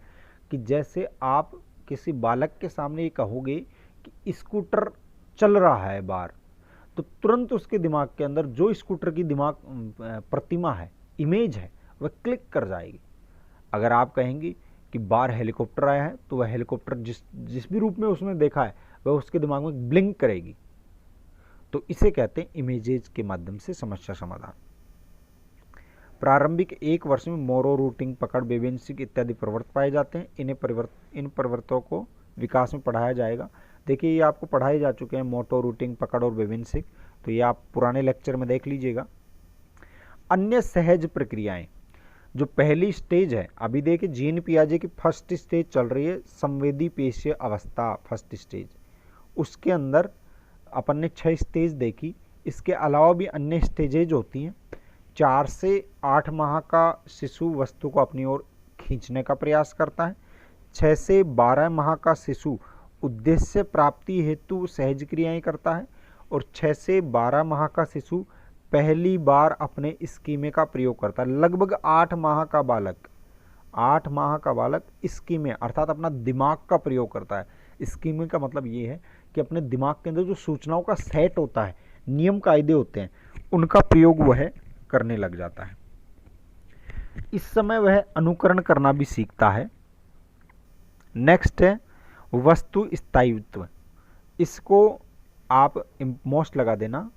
कि जैसे आप किसी बालक के सामने ये कहोगे कि स्कूटर चल रहा है बाहर, तो तुरंत उसके दिमाग के अंदर जो स्कूटर की दिमाग प्रतिमा है, इमेज है, वह क्लिक कर जाएगी। अगर आप कहेंगे कि बाहर हेलीकॉप्टर आया है, तो वह हेलीकॉप्टर जिस भी रूप में उसने देखा है वह उसके दिमाग में ब्लिंक करेगी। तो इसे कहते हैं इमेजेज के माध्यम से समस्या समाधान। प्रारंभिक 1 वर्ष में मोरो, रूटिंग, पकड़, बेबेंसिक इत्यादि प्रवर्त पाए जाते हैं। इन प्रवर्तों को विकास में पढ़ाया जाएगा। देखिए ये आपको पढ़ाए जा चुके हैं, मोटो, रूटिंग, पकड़ और बेबेंसिक, तो ये आप पुराने लेक्चर में देख लीजिएगा। अन्य सहज प्रक्रियाएं, जो पहली स्टेज है, अभी देखिए जीन पियाजे की फर्स्ट स्टेज चल रही है, संवेदी पेशीय अवस्था फर्स्ट स्टेज। उसके अंदर अपन ने 6 स्टेज देखी। इसके अलावा भी अन्य स्टेजेज होती हैं। 4 से 8 माह का शिशु वस्तु को अपनी ओर खींचने का प्रयास करता है। 6 से 12 माह का शिशु उद्देश्य प्राप्ति हेतु सहज क्रियाएं करता है, और 6 से 12 माह का शिशु पहली बार अपने स्कीमे का प्रयोग करता है। लगभग 8 माह का बालक स्कीमे अर्थात अपना दिमाग का प्रयोग करता है। स्कीमे का मतलब ये है कि अपने दिमाग के अंदर जो सूचनाओं का सेट होता है, नियम कायदे होते हैं, उनका प्रयोग वह करने लग जाता है। इस समय वह अनुकरण करना भी सीखता है। नेक्स्ट है वस्तु स्थायित्व। इसको आप मोस्ट लगा देना,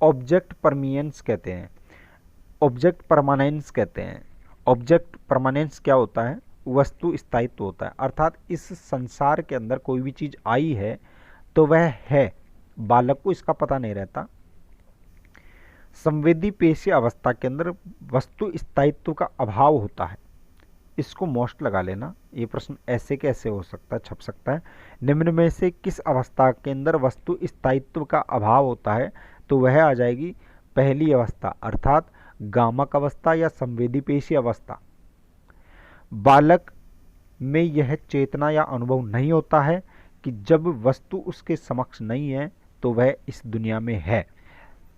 ऑब्जेक्ट परमिएंस कहते हैं, ऑब्जेक्ट परमानेंस कहते हैं। ऑब्जेक्ट परमानेंस क्या होता है? वस्तु स्थायित्व होता है। अर्थात इस संसार के अंदर कोई भी चीज़ आई है तो वह है, बालक को इसका पता नहीं रहता। संवेदी पेशीय अवस्था के अंदर वस्तु स्थायित्व का अभाव होता है। इसको मोस्ट लगा लेना। ये प्रश्न ऐसे कैसे हो सकता है, छप सकता है। निम्न में से किस अवस्था के अंदर वस्तु स्थायित्व का अभाव होता है? तो वह आ जाएगी पहली अवस्था, अर्थात गामक अवस्था या संवेदी पेशीय अवस्था। बालक में यह चेतना या अनुभव नहीं होता है कि जब वस्तु उसके समक्ष नहीं है तो वह इस दुनिया में है।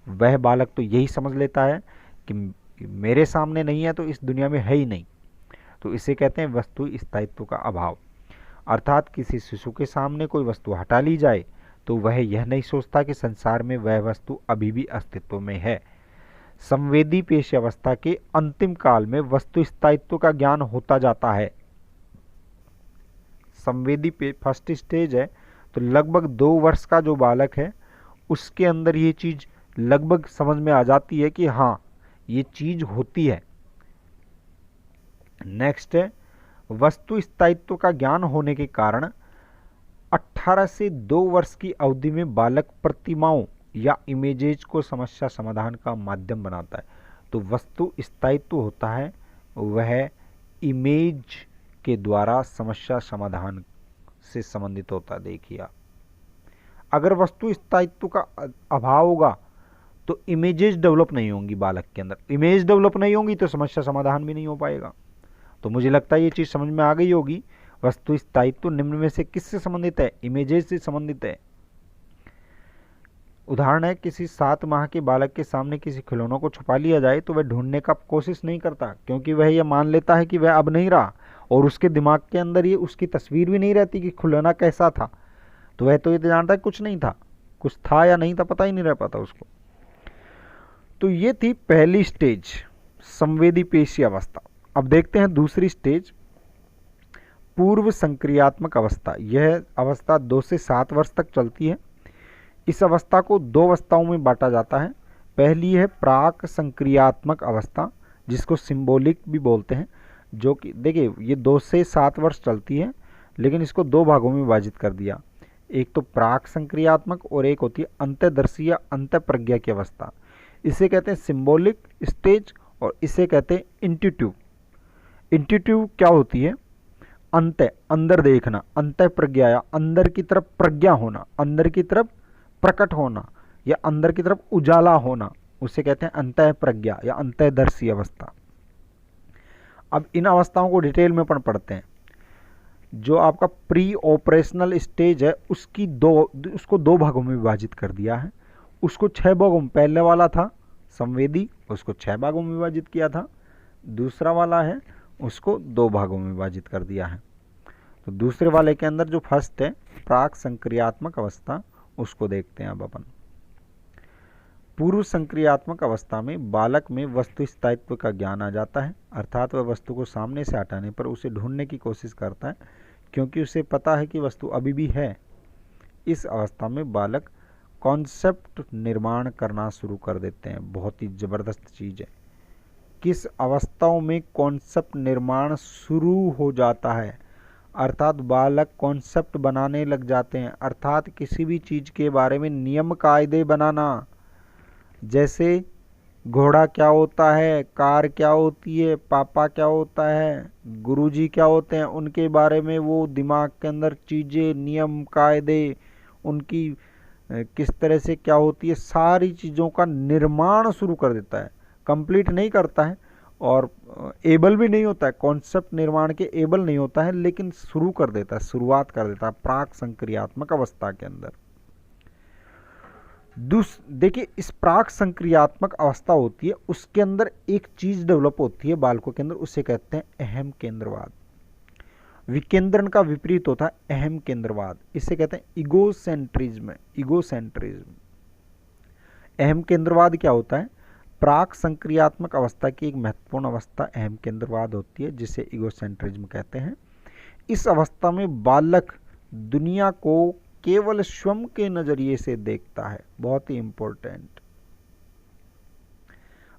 वह बालक तो यही समझ लेता है कि मेरे सामने नहीं है तो इस दुनिया में है ही नहीं। तो इसे कहते हैं वस्तु स्थायित्व का अभाव। अर्थात किसी शिशु के सामने कोई वस्तु हटा ली जाए तो वह यह नहीं सोचता कि संसार में वह वस्तु अभी भी अस्तित्व में है। संवेदी पेशीय अवस्था के अंतिम काल में वस्तु स्थायित्व का ज्ञान होता जाता है। संवेदी फर्स्ट स्टेज है, तो लगभग 2 वर्ष का जो बालक है उसके अंदर ये चीज लगभग समझ में आ जाती है कि हाँ ये चीज होती है। नेक्स्ट है वस्तु स्थायित्व का ज्ञान होने के कारण 18 से 2 वर्ष की अवधि में बालक प्रतिमाओं या इमेजेज को समस्या समाधान का माध्यम बनाता है। तो वस्तु स्थायित्व होता है वह इमेज के द्वारा समस्या समाधान से संबंधित होता है। देखिए आप, अगर वस्तु स्थायित्व का अभाव होगा तो इमेजेज डेवलप नहीं होंगी बालक के अंदर। इमेज डेवलप नहीं होंगी तो समस्या समाधान भी नहीं हो पाएगा। तो मुझे लगता है ये चीज़ समझ में आ गई होगी। वस्तु स्थायित्व निम्न में से किससे संबंधित है? इमेजेज से संबंधित है। उदाहरण है, किसी 7 माह के बालक के सामने किसी खिलौनों को छुपा लिया जाए तो वह ढूंढने का कोशिश नहीं करता, क्योंकि वह यह मान लेता है कि वह अब नहीं रहा, और उसके दिमाग के अंदर ये उसकी तस्वीर भी नहीं रहती कि खिलौना कैसा था। तो वह तो ये जानता है कुछ नहीं था, कुछ था या नहीं था पता ही नहीं रह पाता उसको। तो ये थी पहली स्टेज, संवेदी पेशीय अवस्था। अब देखते हैं दूसरी स्टेज, पूर्व संक्रियात्मक अवस्था। यह अवस्था 2 से 7 वर्ष तक चलती है। इस अवस्था को 2 अवस्थाओं में बांटा जाता है। पहली है प्राक संक्रियात्मक अवस्था, जिसको सिंबॉलिक भी बोलते हैं, जो कि देखिए ये 2 से 7 वर्ष चलती है, लेकिन इसको 2 भागों में विभाजित कर दिया। एक तो प्राक संक्रियात्मक और एक होती है अंतर्दर्शी या अंतःप्रज्ञा की अवस्था। इसे कहते हैं सिंबॉलिक स्टेज और इसे कहते हैं इंट्यूटिव। इंट्यूटिव क्या होती है? अंदर देखना, अंतः प्रज्ञा या अंदर की तरफ प्रज्ञा होना, अंदर की तरफ प्रकट होना या अंदर की तरफ उजाला होना, उसे कहते हैं अंतः प्रज्ञा या अंतःदर्शी अवस्था। अब इन अवस्थाओं को डिटेल में पढ़ते हैं। जो आपका प्री ऑपरेशनल स्टेज है उसको दो भागों में विभाजित कर दिया है। उसको 6 भागों में, पहले वाला था संवेदी, उसको 6 भागों में विभाजित किया था। दूसरा वाला है उसको 2 भागों में विभाजित कर दिया है। तो दूसरे वाले के अंदर जो फर्स्ट है प्राक संक्रियात्मक अवस्था, उसको देखते हैं अब अपन। पूर्व संक्रियात्मक अवस्था में बालक में वस्तु स्थायित्व का ज्ञान आ जाता है, अर्थात वह वस्तु को सामने से हटाने पर उसे ढूंढने की कोशिश करता है, क्योंकि उसे पता है कि वस्तु अभी भी है। इस अवस्था में बालक कॉन्सेप्ट निर्माण करना शुरू कर देते हैं। बहुत ही ज़बरदस्त चीज़ है। किस अवस्थाओं में कॉन्सेप्ट निर्माण शुरू हो जाता है? अर्थात बालक कॉन्सेप्ट बनाने लग जाते हैं, अर्थात किसी भी चीज़ के बारे में नियम कायदे बनाना। जैसे घोड़ा क्या होता है, कार क्या होती है, पापा क्या होता है, गुरुजी क्या होते हैं, उनके बारे में वो दिमाग के अंदर चीज़ें, नियम कायदे, उनकी किस तरह से क्या होती है, सारी चीज़ों का निर्माण शुरू कर देता है। कंप्लीट नहीं करता है और एबल भी नहीं होता है, कॉन्सेप्ट निर्माण के एबल नहीं होता है, लेकिन शुरू कर देता है, शुरुआत कर देता है प्राक संक्रियात्मक अवस्था के अंदर। देखिए, इस प्राक संक्रियात्मक अवस्था होती है, उसके अंदर एक चीज डेवलप होती है बालकों के अंदर, उसे कहते हैं अहम केंद्रवाद। विकेंद्रण का विपरीत होता है अहम केंद्रवाद, इसे कहते हैं इगोसेंट्रिज्म। अहम केंद्रवाद क्या होता है? प्राक संक्रियात्मक अवस्था की एक महत्वपूर्ण अवस्था अहम केंद्रवाद होती है, जिसे इगोसेंट्रिज्म कहते हैं। इस अवस्था में बालक दुनिया को केवल स्वयं के नजरिए से देखता है। बहुत ही इंपॉर्टेंट।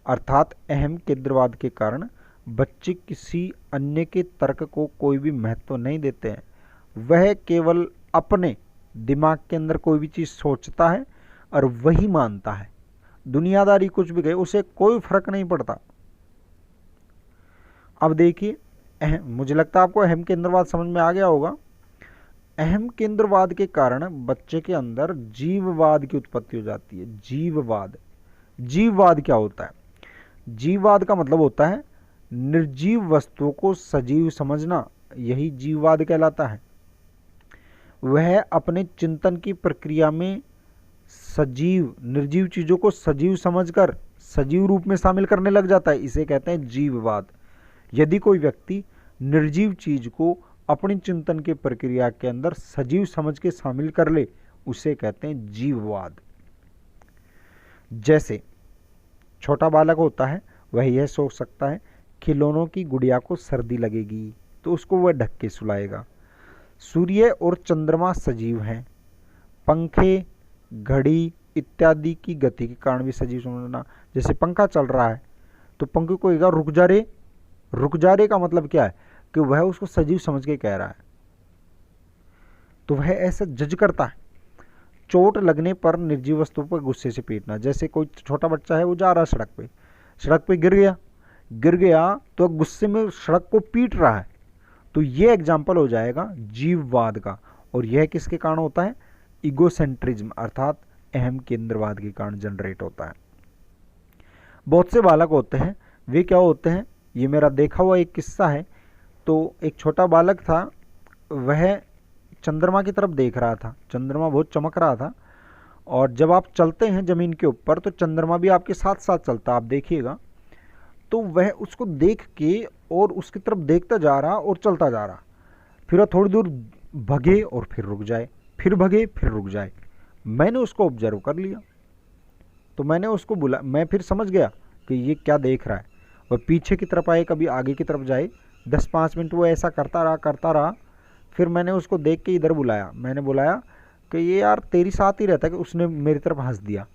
अर्थात अहम केंद्रवाद के कारण बच्चे किसी अन्य के तर्क को कोई भी महत्व नहीं देते हैं। वह केवल अपने दिमाग के अंदर कोई भी चीज सोचता है और वही मानता है। दुनियादारी कुछ भी कहे, उसे कोई फर्क नहीं पड़ता। अब देखिए, मुझे लगता है आपको अहम केंद्रवाद समझ में आ गया होगा। अहम केंद्रवाद के कारण बच्चे के अंदर जीववाद की उत्पत्ति हो जाती है। जीववाद क्या होता है? जीववाद का मतलब होता है निर्जीव वस्तुओं को सजीव समझना, यही जीववाद कहलाता है। वह अपने चिंतन की प्रक्रिया में निर्जीव चीजों को सजीव समझकर सजीव रूप में शामिल करने लग जाता है, इसे कहते हैं जीववाद। यदि कोई व्यक्ति निर्जीव चीज को अपनी चिंतन की प्रक्रिया के अंदर सजीव समझ के शामिल कर ले, उसे कहते हैं जीववाद। जैसे छोटा बालक होता है, वह यह सोच सकता है खिलौनों की गुड़िया को सर्दी लगेगी तो उसको वह ढक के सुलाएगा। सूर्य और चंद्रमा सजीव हैं। पंखे, घड़ी इत्यादि की गति के कारण भी सजीव समझना। जैसे पंखा चल रहा है तो पंखे को कहेगा रुक जा रे। रुक जा रे का मतलब क्या है? कि वह उसको सजीव समझ के कह रहा है, तो वह ऐसा जज करता है। चोट लगने पर निर्जीव वस्तु पर गुस्से से पीटना। जैसे कोई छोटा बच्चा है, वो जा रहा है सड़क पे गिर गया तो गुस्से में सड़क को पीट रहा है, तो ये एग्जाम्पल हो जाएगा जीववाद का। और यह किसके कारण होता है? इगोसेंट्रिज्म अर्थात अहम केंद्रवाद के कारण जनरेट होता है। बहुत से बालक होते हैं, वे क्या होते हैं, ये मेरा देखा हुआ एक किस्सा है। तो एक छोटा बालक था, वह चंद्रमा की तरफ देख रहा था। चंद्रमा बहुत चमक रहा था, और जब आप चलते हैं जमीन के ऊपर तो चंद्रमा भी आपके साथ साथ चलता, आप देखिएगा। तो वह उसको देख के और उसकी तरफ देखता जा रहा और चलता जा रहा। फिर वह थोड़ी दूर भगे और फिर रुक जाए, फिर भगे फिर रुक जाए। मैंने उसको ऑब्जर्व कर लिया, तो मैंने उसको बुला, मैं फिर समझ गया कि ये क्या देख रहा है। वह पीछे की तरफ आए, कभी आगे की तरफ जाए। 10-5 मिनट वो ऐसा करता रहा। फिर मैंने उसको देख के इधर बुलाया। मैंने बुलाया कि ये यार तेरी साथ ही रहता है। कि उसने मेरी तरफ हंस दिया,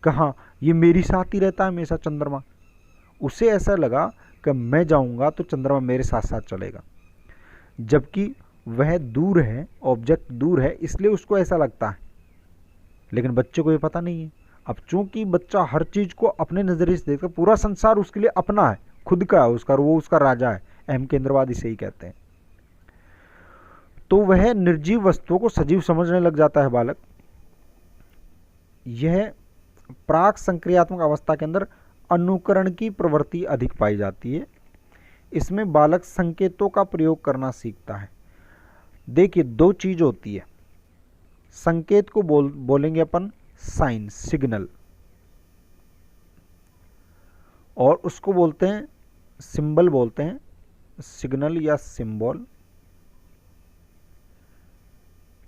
कहा ये मेरी साथ ही रहता है हमेशा चंद्रमा। उसे ऐसा लगा कि मैं जाऊंगा तो चंद्रमा मेरे साथ साथ चलेगा, जबकि वह दूर है, ऑब्जेक्ट दूर है, इसलिए उसको ऐसा लगता है। लेकिन बच्चे को ये पता नहीं है। अब चूंकि बच्चा हर चीज को अपने नजरिए से देखता है, पूरा संसार उसके लिए अपना है, खुद का है उसका, वो उसका राजा है, अहम केंद्रवाद इसे ही कहते हैं। तो वह निर्जीव वस्तुओं को सजीव समझने लग जाता है बालक। यह प्राक संक्रियात्मक अवस्था के अंदर अनुकरण की प्रवृत्ति अधिक पाई जाती है। इसमें बालक संकेतों का प्रयोग करना सीखता है। देखिए, दो चीज होती है, संकेत को बोलेंगे अपन साइन, सिग्नल, और उसको बोलते हैं सिंबल, बोलते हैं सिग्नल या सिंबल।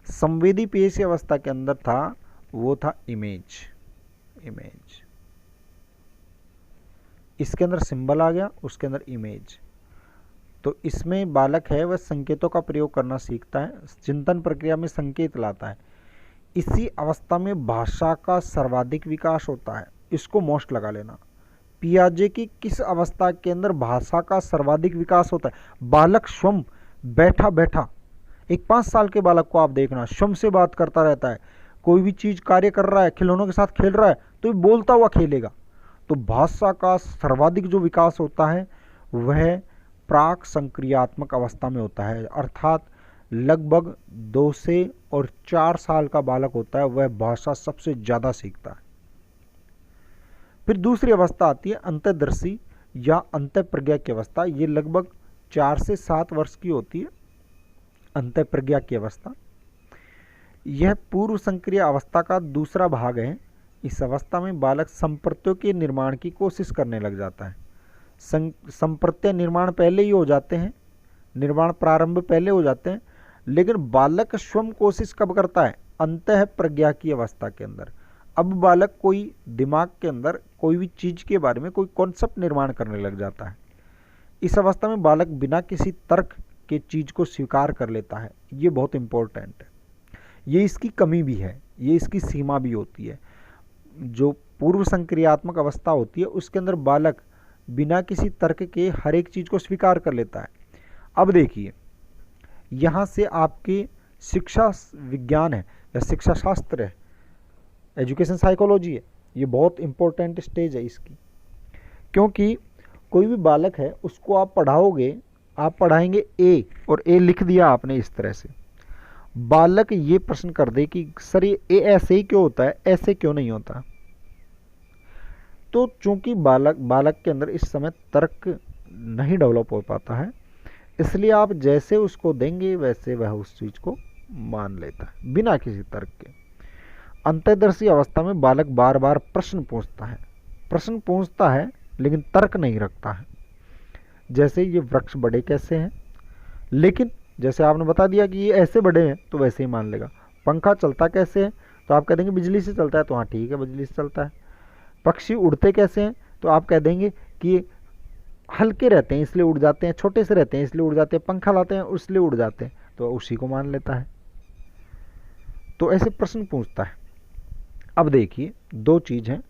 संवेदी पेशी अवस्था के अंदर था, वो था इमेज। इसके अंदर सिंबल आ गया, उसके अंदर इमेज। तो इसमें बालक है वह संकेतों का प्रयोग करना सीखता है, चिंतन प्रक्रिया में संकेत लाता है। इसी अवस्था में भाषा का सर्वाधिक विकास होता है। इसको मोस्ट लगा लेना। पियाजे की किस अवस्था के अंदर भाषा का सर्वाधिक विकास होता है? बालक स्वयं बैठा बैठा, एक 5 साल के बालक को आप देखना, स्वयं से बात करता रहता है। कोई भी चीज कार्य कर रहा है, खिलौनों के साथ खेल रहा है, तो बोलता हुआ खेलेगा। तो भाषा का सर्वाधिक जो विकास होता है वह प्राक संक्रियात्मक अवस्था में होता है, अर्थात लगभग 2 से और 4 साल का बालक होता है, वह भाषा सबसे ज्यादा सीखता है। फिर दूसरी अवस्था आती है अंतर्दर्शी या अंतःप्रज्ञा की अवस्था। ये लगभग 4 से 7 वर्ष की होती है, अंतःप्रज्ञा की अवस्था। यह पूर्व संक्रिय अवस्था का दूसरा भाग है। इस अवस्था में बालक संप्रत्ययों के निर्माण की कोशिश करने लग जाता है। संप्रत्यय निर्माण पहले ही हो जाते हैं, निर्माण प्रारंभ पहले हो जाते हैं, लेकिन बालक स्वयं कोशिश कब करता है? अंतः प्रज्ञा की अवस्था के अंदर। अब बालक कोई दिमाग के अंदर कोई भी चीज के बारे में कोई कॉन्सेप्ट निर्माण करने लग जाता है। इस अवस्था में बालक बिना किसी तर्क के चीज को स्वीकार कर लेता है। ये बहुत इंपॉर्टेंट है, ये इसकी कमी भी है, ये इसकी सीमा भी होती है। जो पूर्व संक्रियात्मक अवस्था होती है उसके अंदर बालक बिना किसी तर्क के हर एक चीज को स्वीकार कर लेता है। अब देखिए, यहां से आपके शिक्षा विज्ञान है या शिक्षा शास्त्र है, एजुकेशन साइकोलॉजी है, ये बहुत इंपॉर्टेंट स्टेज है इसकी। क्योंकि कोई भी बालक है उसको आप पढ़ाओगे, आप पढ़ाएंगे ए और ए लिख दिया आपने इस तरह से, बालक ये प्रश्न कर दे कि सर ये ए ऐसे ही क्यों होता है, ऐसे क्यों नहीं होता। तो चूंकि बालक के अंदर इस समय तर्क नहीं डेवलप हो पाता है, इसलिए आप जैसे उसको देंगे वैसे वह उस चीज को मान लेता है बिना किसी तर्क के। अंतर्दर्शी अवस्था में बालक बार बार प्रश्न पूछता है लेकिन तर्क नहीं रखता है। जैसे ये वृक्ष बड़े कैसे हैं, लेकिन जैसे आपने बता दिया कि ये ऐसे बड़े हैं तो वैसे ही मान लेगा। पंखा चलता कैसे है, तो आप कह देंगे बिजली से चलता है, तो हाँ ठीक है बिजली से चलता है। पक्षी उड़ते कैसे हैं, तो आप कह देंगे कि हल्के रहते हैं इसलिए उड़ जाते हैं, छोटे से रहते हैं इसलिए उड़ जाते हैं, पंखा लाते हैं इसलिए उड़ जाते हैं, तो उसी को मान लेता है। तो ऐसे प्रश्न पूछता है। अब देखिए, 2 चीज हैं,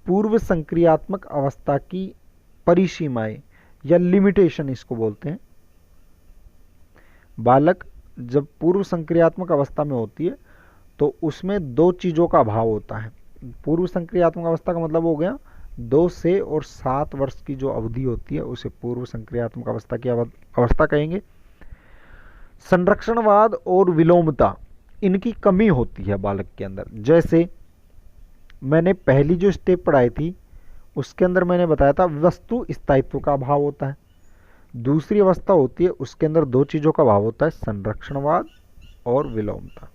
पूर्व संक्रियात्मक अवस्था की परिसीमाएं या लिमिटेशन इसको बोलते हैं। बालक जब पूर्व संक्रियात्मक अवस्था में होती है तो उसमें 2 चीजों का अभाव होता है। पूर्व संक्रियात्मक अवस्था का मतलब हो गया 2 से और 7 वर्ष की जो अवधि होती है उसे पूर्व संक्रियात्मक अवस्था की अवस्था कहेंगे। संरक्षणवाद और विलोमता, इनकी कमी होती है बालक के अंदर। जैसे मैंने पहली जो स्टेप पढ़ाई थी उसके अंदर मैंने बताया था वस्तु स्थायित्व का अभाव होता है। दूसरी अवस्था होती है उसके अंदर 2 चीजों का अभाव होता है, संरक्षणवाद और विलोमता।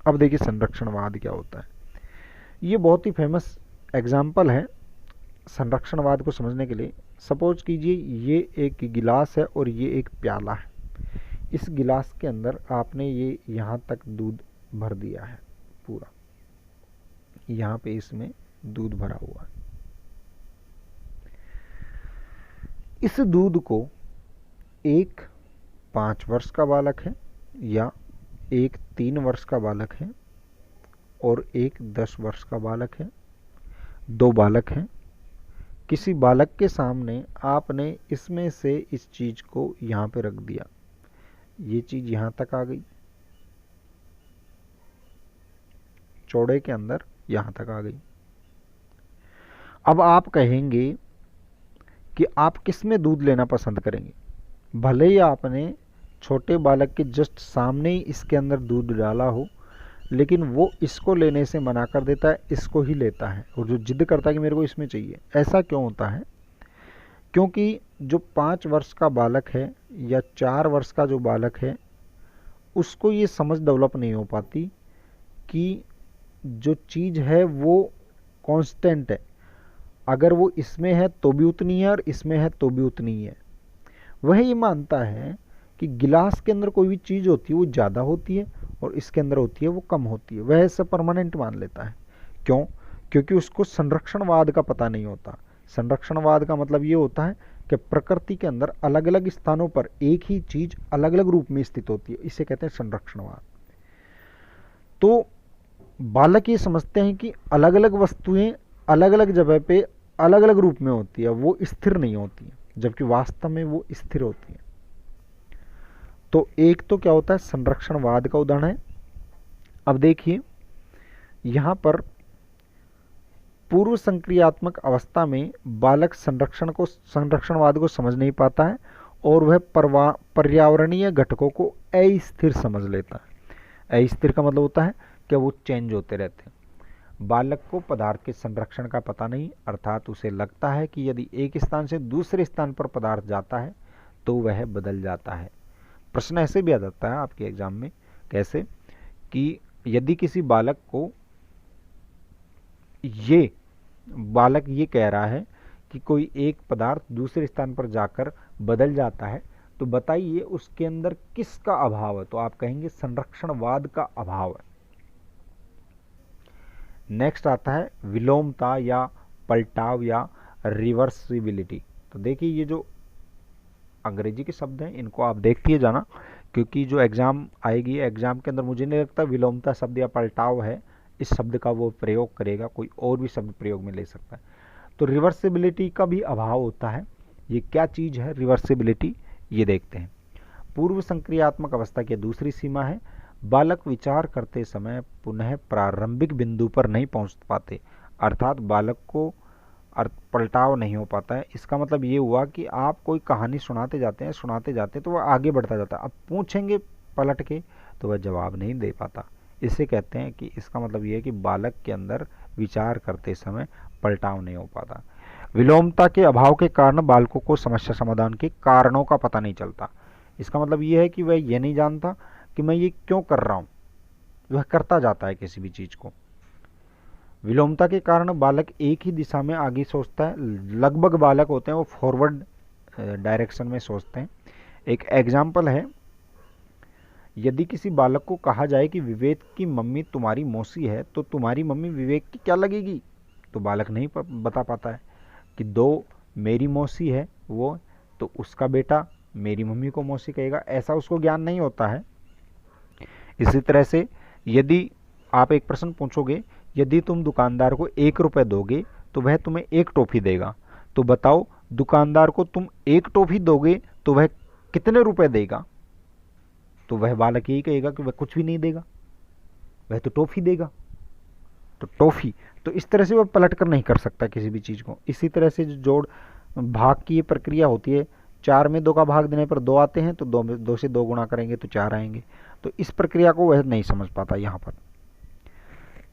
अब देखिए संरक्षणवाद क्या होता है। ये बहुत ही फेमस एग्जाम्पल है संरक्षणवाद को समझने के लिए। सपोज कीजिए ये एक गिलास है और ये एक प्याला है। इस गिलास के अंदर आपने ये यहाँ तक दूध भर दिया है, पूरा यहाँ पे इसमें दूध भरा हुआ है। इस दूध को एक 5 वर्ष का बालक है या एक 3 वर्ष का बालक है और एक 10 वर्ष का बालक है, 2 बालक हैं। किसी बालक के सामने आपने इसमें से इस चीज को यहाँ पे रख दिया, ये चीज यहाँ तक आ गई, चौड़े के अंदर यहाँ तक आ गई। अब आप कहेंगे कि आप किस में दूध लेना पसंद करेंगे। भले ही आपने छोटे बालक के जस्ट सामने ही इसके अंदर दूध डाला हो, लेकिन वो इसको लेने से मना कर देता है, इसको ही लेता है, और जो जिद करता है कि मेरे को इसमें चाहिए। ऐसा क्यों होता है? क्योंकि जो 5 वर्ष का बालक है या 4 वर्ष का जो बालक है, उसको ये समझ डेवलप नहीं हो पाती कि जो चीज़ है वो कांस्टेंट है। अगर वो इसमें है तो भी उतनी है और इसमें है तो भी उतनी ही है। वह ये मानता है कि गिलास के अंदर कोई भी चीज़ होती है वो ज़्यादा होती है और इसके अंदर होती है वो कम होती है। वह इसे परमानेंट मान लेता है। क्यों? क्योंकि उसको संरक्षणवाद का पता नहीं होता। संरक्षणवाद का मतलब ये होता है कि प्रकृति के अंदर अलग अलग स्थानों पर एक ही चीज़ अलग अलग रूप में स्थित होती है। इसे कहते हैं संरक्षणवाद। तो बालक ये समझते हैं कि अलग अलग वस्तुएं अलग अलग जगह पे अलग अलग रूप में होती है, वो स्थिर नहीं होती है, जबकि वास्तव में वो स्थिर होती है। तो एक तो क्या होता है, संरक्षणवाद का उदाहरण है। अब देखिए यहां पर पूर्व संक्रियात्मक अवस्था में बालक संरक्षणवाद को समझ नहीं पाता है और वह पर्यावरणीय घटकों को अस्थिर समझ लेता है। अस्थिर का मतलब होता है कि वो चेंज होते रहते हैं। बालक को पदार्थ के संरक्षण का पता नहीं, अर्थात उसे लगता है कि यदि एक स्थान से दूसरे स्थान पर पदार्थ जाता है तो वह बदल जाता है। प्रश्न ऐसे भी आ जाता है आपके एग्जाम में, कैसे कि यदि किसी बालक को बालक ये कह रहा है कि कोई एक पदार्थ दूसरे स्थान पर जाकर बदल जाता है, तो बताइए उसके अंदर किसका अभाव है? तो आप कहेंगे संरक्षणवाद का अभाव है। नेक्स्ट आता है विलोमता या पलटाव या रिवर्सिबिलिटी। तो देखिए ये जो अंग्रेजी के शब्द हैं इनको आप देखते जाना, क्योंकि जो एग्जाम आएगी एग्जाम के अंदर मुझे नहीं लगता विलोमता शब्द या पलटाव है इस शब्द का वो प्रयोग करेगा, कोई और भी शब्द प्रयोग में ले सकता है। तो रिवर्सिबिलिटी का भी अभाव होता है। ये क्या चीज़ है रिवर्सिबिलिटी, ये देखते हैं। पूर्व संक्रियात्मक अवस्था की दूसरी सीमा है बालक विचार करते समय पुनः प्रारंभिक बिंदु पर नहीं पहुंच पाते, अर्थात बालक को पलटाव नहीं हो पाता है। इसका मतलब ये हुआ कि आप कोई कहानी सुनाते जाते हैं तो वह आगे बढ़ता जाता है। अब पूछेंगे पलट के तो वह जवाब नहीं दे पाता। इसे कहते हैं कि इसका मतलब ये है कि बालक के अंदर विचार करते समय पलटाव नहीं हो पाता। विलोमता के अभाव के कारण बालकों को समस्या समाधान के कारणों का पता नहीं चलता। इसका मतलब ये है कि वह ये नहीं जानता कि मैं ये क्यों कर रहा हूँ, वह करता जाता है किसी भी चीज़ को। विलोमता के कारण बालक एक ही दिशा में आगे सोचता है। लगभग बालक होते हैं वो फॉरवर्ड डायरेक्शन में सोचते हैं। एक एग्जाम्पल है, यदि किसी बालक को कहा जाए कि विवेक की मम्मी तुम्हारी मौसी है तो तुम्हारी मम्मी विवेक की क्या लगेगी, तो बालक नहीं बता पाता है कि दो मेरी मौसी है वो, तो उसका बेटा मेरी मम्मी को मौसी कहेगा, ऐसा उसको ज्ञान नहीं होता है। इसी तरह से यदि आप एक प्रश्न पूछोगे, यदि तुम दुकानदार को 1 रुपये दोगे तो वह तुम्हें 1 टॉफी देगा, तो बताओ दुकानदार को तुम 1 टॉफी दोगे तो वह कितने रुपए देगा? तो वह बालक यही कहेगा कि वह कुछ भी नहीं देगा, वह तो टॉफी देगा। तो टॉफी, तो इस तरह से वह पलट कर नहीं कर सकता किसी भी चीज़ को। इसी तरह से जो जोड़ भाग की ये प्रक्रिया होती है, 4 में 2 का भाग देने पर 2 आते हैं, तो 2 से 2 गुणा करेंगे तो 4 आएंगे। तो इस प्रक्रिया को वह नहीं समझ पाता। यहाँ पर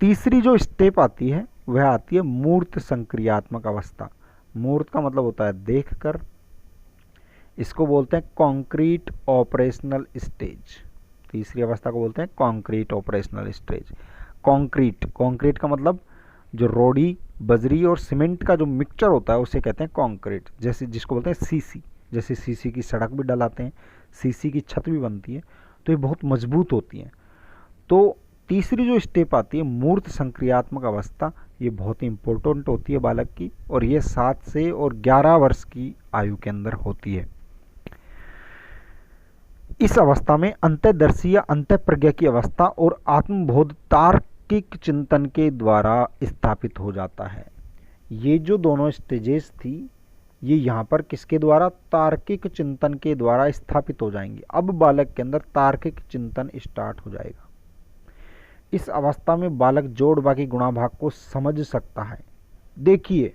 तीसरी जो स्टेप आती है वह आती है मूर्त संक्रियात्मक अवस्था। मूर्त का मतलब होता है देखकर, इसको बोलते हैं कॉन्क्रीट ऑपरेशनल स्टेज। तीसरी अवस्था को बोलते हैं कॉन्क्रीट ऑपरेशनल स्टेज। कॉन्क्रीट का मतलब जो रोड़ी बजरी और सीमेंट का जो मिक्सचर होता है उसे कहते हैं कॉन्क्रीट, जैसे जिसको बोलते हैं सीसी। जैसे सीसी की सड़क भी डलाते हैं, सीसी की छत भी बनती है, तो ये बहुत मजबूत होती है। तो तीसरी जो स्टेप आती है मूर्त संक्रियात्मक अवस्था, ये बहुत ही इम्पोर्टेंट होती है बालक की, और ये 7 से और 11 वर्ष की आयु के अंदर होती है। इस अवस्था में अंतःदर्शी या अंतःप्रज्ञा की अवस्था और आत्मबोध तार्किक चिंतन के द्वारा स्थापित हो जाता है। ये जो दोनों स्टेजेस थी ये यहाँ पर किसके द्वारा? तार्किक चिंतन के द्वारा स्थापित हो जाएंगी। अब बालक के अंदर तार्किक चिंतन स्टार्ट हो जाएगा। इस अवस्था में बालक जोड़ बाकी गुणा भाग को समझ सकता है। देखिए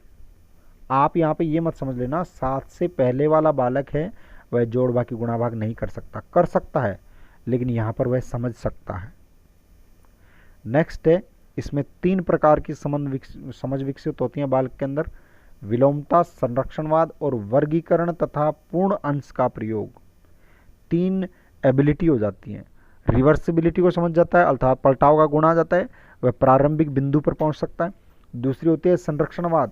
आप यहाँ पे ये मत समझ लेना 7 से पहले वाला बालक है वह जोड़ बाकी गुणा भाग नहीं कर सकता, कर सकता है, लेकिन यहाँ पर वह समझ सकता है। नेक्स्ट है, इसमें 3 प्रकार की समझ विकसित होती है बालक के अंदर: विलोमता, संरक्षणवाद और वर्गीकरण तथा पूर्ण अंश का प्रयोग। 3 एबिलिटी हो जाती हैं। रिवर्सिबिलिटी को समझ जाता है, अर्थात पलटाव का गुण आ जाता है, वह प्रारंभिक बिंदु पर पहुंच सकता है। दूसरी होती है संरक्षणवाद।